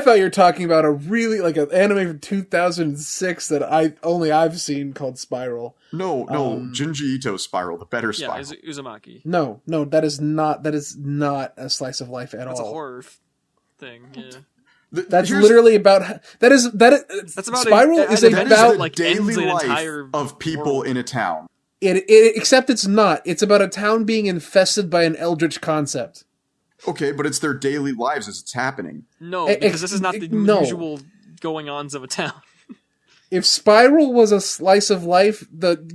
thought you were talking about a really like an anime from 2006 that I've seen called Spiral. No, Junji Ito's Spiral, the better Spiral. Yeah, Uzumaki. No, that is not a slice of life at all. That's a horror thing. Yeah. That's literally about that's about Spiral is about like daily life of people in a town. Except it's not. It's about a town being infested by an eldritch concept. Okay, but it's their daily lives as it's happening. No, because this is not the usual going-ons of a town. If Spiral was a slice of life,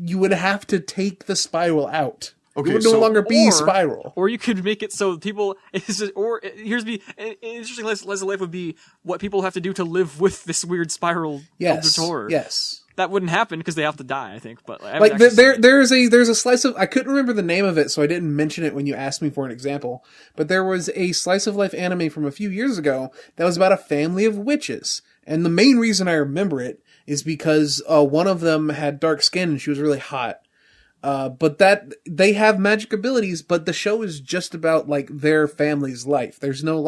you would have to take the Spiral out. Okay, it would no longer be Spiral. Or you could make it so people... here's an interesting slice of life would be what people have to do to live with this weird Spiral eldritch horror. Yes. That wouldn't happen because they have to die, I think. But like there's a slice of, I couldn't remember the name of it, so I didn't mention it when you asked me for an example. But there was a slice of life anime from a few years ago that was about a family of witches, and the main reason I remember it is because one of them had dark skin and she was really hot. But that they have magic abilities, but the show is just about like their family's life. There's no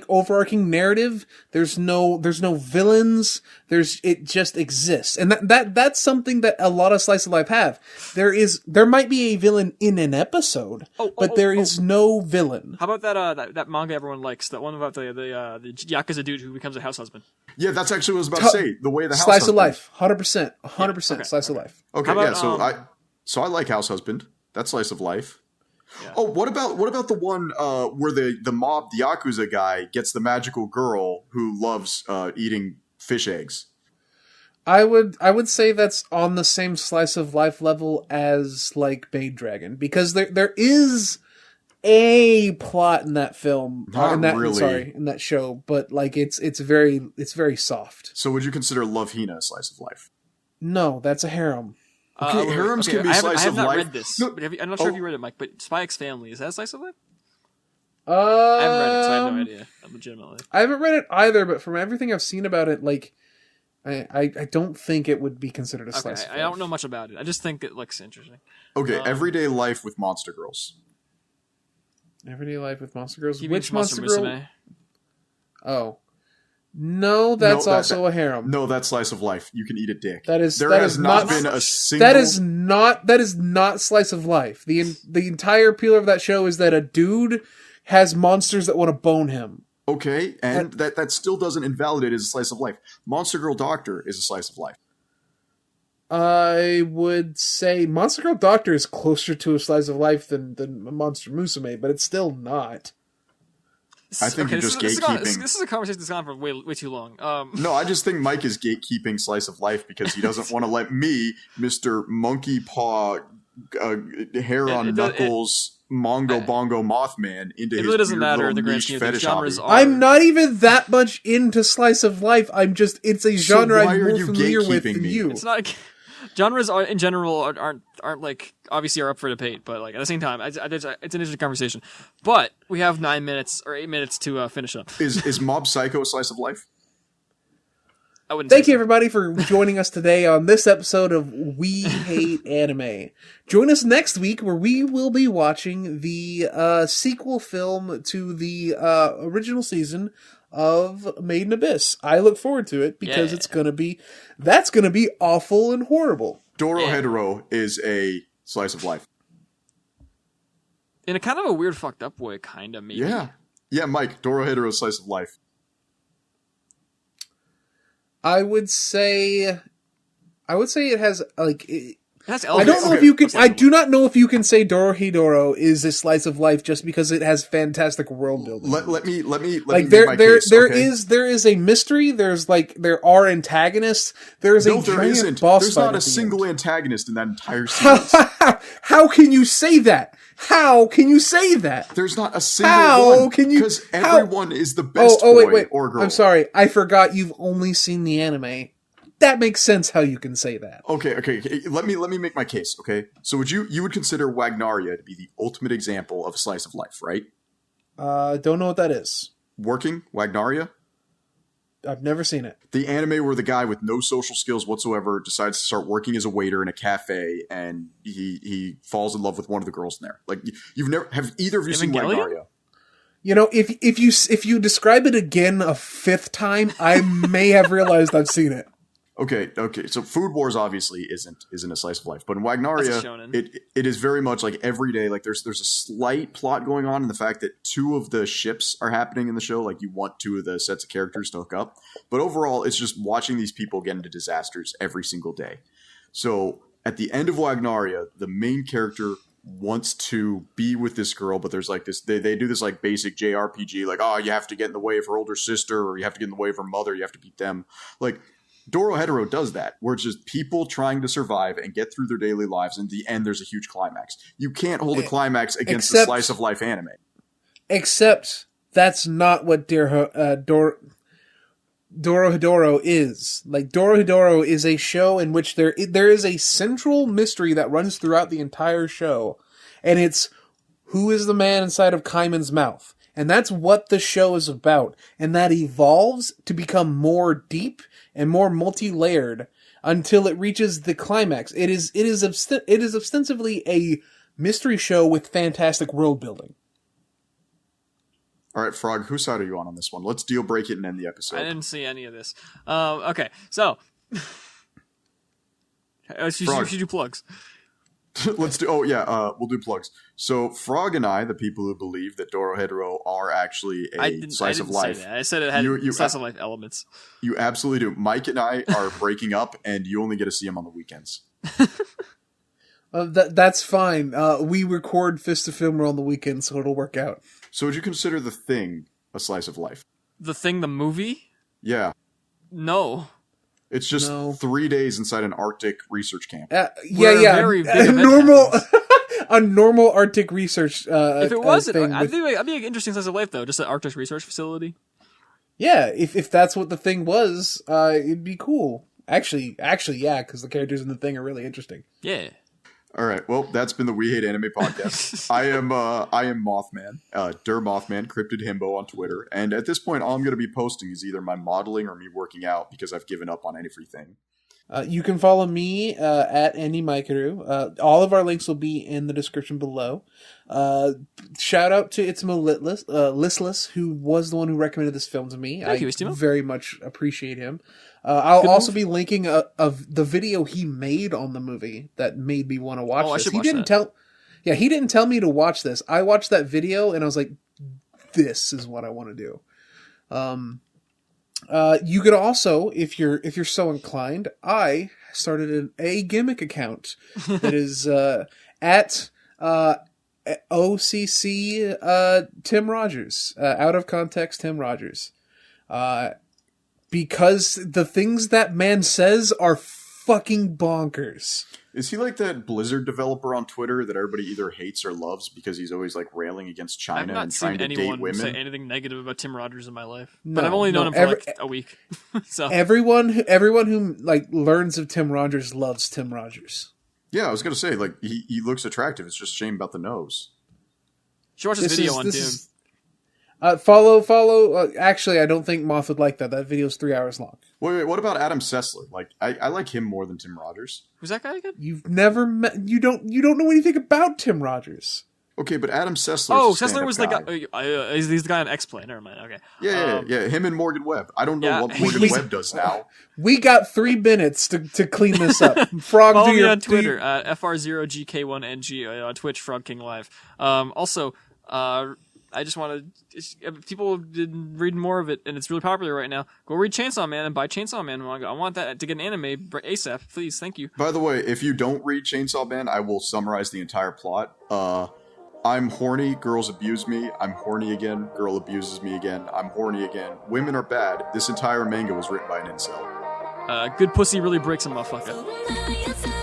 overarching narrative. There's no villains. It just exists. And that's something that a lot of slice of life have. There might be a villain in an episode, but there is no villain. How about that manga everyone likes? That one about the Yakuza dude who becomes a house husband. Yeah, that's actually what I was about to say. The way the house slice husband. Of life, 100%, slice of life. Okay, yeah. So I like House Husband. That's slice of life. Yeah. Oh, what about the one where the mob, the Yakuza guy, gets the magical girl who loves eating fish eggs? I would say that's on the same slice of life level as like Maid Dragon, because there is a plot in that film, in that show, but like it's very soft. So would you consider Love Hina a slice of life? No, that's a harem. Okay, harems can be slice of life. I have not read this. No. I'm not sure if you read it, Mike, but Spy X Family, is that a slice of life? I haven't read it, so I have no idea. Legitimately. I haven't read it either, but from everything I've seen about it, like, I don't think it would be considered a slice of life. I don't know much about it. I just think it looks interesting. Okay, Everyday Life with Monster Girls. Everyday Life with Monster Girls? Which Monster Girl? Musume? Oh. No, that's also a harem. No, that's slice of life. You can eat a dick. That is not been a single. That is not slice of life. The entire appeal of that show is that a dude has monsters that want to bone him. Okay, and that still doesn't invalidate it as a slice of life. Monster Girl Doctor is a slice of life. I would say Monster Girl Doctor is closer to a slice of life than Monster Musume, but it's still not. I think you're just gatekeeping. This is a conversation that's gone for way too long. No, I just think Mike is gatekeeping slice of life because he doesn't want to let me, Mr. Monkey Paw, hair on knuckles, Mongo Bongo Mothman into his really doesn't weird matter little in the grand niche scheme of things. fetish Genres hobby. are. I'm not even that much into slice of life. It's a genre why I'm are more you familiar with gatekeeping than me? you. It's not. Genres are, in general aren't like obviously are up for debate, but like at the same time, it's an interesting conversation. But we have 9 minutes or 8 minutes to finish up. Is Mob Psycho a slice of life? I wouldn't. Thank say you, so. everybody, for joining us today on this episode of We Hate Anime. Join us next week where we will be watching the sequel film to the original season of Made in Abyss. I look forward to it because Yeah. that's gonna be awful and horrible. Dorohedoro is a slice of life. In a kind of a weird, fucked up way, kind of maybe. Yeah, Mike. Dorohedoro is a slice of life. I would say it has like. It has I don't know if okay. you can. Slice I of do life. not know if you can say Dorohedoro is a slice of life just because it has fantastic world building. Let me Like make there my there case, there okay? is a mystery. There are antagonists. There is No, a there giant isn't. boss There's fight not at a the single end. antagonist in that entire series. How can you say that? How can you say that? There's not a single How one. can you- Because how- everyone is the best Wait, boy or girl. I'm sorry. I forgot you've only seen the anime. That makes sense how you can say that. Okay. Let me make my case. Okay, so you would consider Wagnaria to be the ultimate example of a slice of life, right? Don't know what that is. Working Wagnaria, I've never seen it. the anime where the guy with no social skills whatsoever decides to start working as a waiter in a cafe, and he falls in love with one of the girls in there. Like you've never have either of you seen Evangelion? Wagnaria? You know, if you describe it again a fifth time, I may have realized I've seen it. Okay. So Food Wars obviously isn't a slice of life, but in That's a Wagnaria, shonen. it is very much like every day. Like there's a slight plot going on in the fact that 2 of the ships are happening in the show. Like you want 2 of the sets of characters to hook up, but overall, it's just watching these people get into disasters every single day. So at the end of Wagnaria, the main character wants to be with this girl, but there's like this. They do this like basic JRPG, like you have to get in the way of her older sister, or you have to get in the way of her mother. You have to beat them, like. Dorohedoro does that, where it's just people trying to survive and get through their daily lives, and at the end there's a huge climax. You can't hold a climax against a slice of life anime. Except that's not what Dorohedoro is. Like, Dorohedoro is a show in which there is a central mystery that runs throughout the entire show, and it's who is the man inside of Kaiman's mouth. And that's what the show is about. And that evolves to become more deep and more multi-layered until it reaches the climax. It is ostensibly a mystery show with fantastic world building. All right, Frog, whose side are you on this one? Let's deal break it and end the episode. I didn't see any of this. Okay, so should do plugs. Let's do. Oh yeah, we'll do plugs. So Frog and I, the people who believe that Dorohedoro are actually a slice of life. Say that. I said it had slice of life elements. You absolutely do. Mike and I are breaking up, and you only get to see him on the weekends. That's fine. We record Fist of Film on the weekend, so it'll work out. So would you consider The Thing a slice of life? The Thing, the movie? Yeah. No. It's just 3 days inside an Arctic research camp. Very big event normal, a normal Arctic research. If it wasn't, thing I'd with- be an interesting slice of life though. Just an Arctic research facility. Yeah, if that's what the thing was, it'd be cool. Actually, yeah, because the characters in the thing are really interesting. Yeah. All right, well, that's been the We Hate Anime podcast. I am Mothman, Mothman, Cryptid Himbo on Twitter, and at this point, all I'm going to be posting is either my modeling or me working out because I've given up on everything. You can follow me at Andy Mikaru. All of our links will be in the description below. Shout out to Itzmo Listless, who was the one who recommended this film to me. Thank you, I Itzmo. very much appreciate him. I'll Good also move. be linking of the video he made on the movie that made me want to watch Oh, I this. should He watch didn't that. he didn't tell me to watch this. I watched that video and I was like, this is what I want to do. You could also, if you're so inclined, I started a gimmick account that is at OCC Tim Rogers, out of context Tim Rogers, because the things that man says are fucking bonkers. Is he like that Blizzard developer on Twitter that everybody either hates or loves because he's always like railing against I've China not and seen trying to date anyone women? say anything negative about Tim Rogers in my life, No, but I've only known him for like a week. So Everyone who like learns of Tim Rogers loves Tim Rogers. Yeah, I was gonna say like he looks attractive. It's just a shame about the nose. she watches video on Dune. Follow. Actually, I don't think Moth would like that. That video's 3 hours long. Wait, what about Adam Sessler? Like, I like him more than Tim Rogers. Who's that guy again? You've never met. You don't know anything about Tim Rogers. Okay, but Adam Sessler. Oh, Sessler was the guy. He's the guy on X-Plane. Never mind. Okay. Yeah. Him and Morgan Webb. I don't know what Morgan Webb does now. We got 3 minutes to clean this up. Frog, follow me on Twitter at FR0GK1NG on Twitch, Frog King Live. Also, I just want to. People have been reading more of it, and it's really popular right now. Go read Chainsaw Man and buy Chainsaw Man manga. I want that to get an anime ASAP, please. Thank you. By the way, if you don't read Chainsaw Man, I will summarize the entire plot. I'm horny, girls abuse me. I'm horny again, girl abuses me again. I'm horny again. Women are bad. This entire manga was written by an incel. Good pussy really breaks a motherfucker.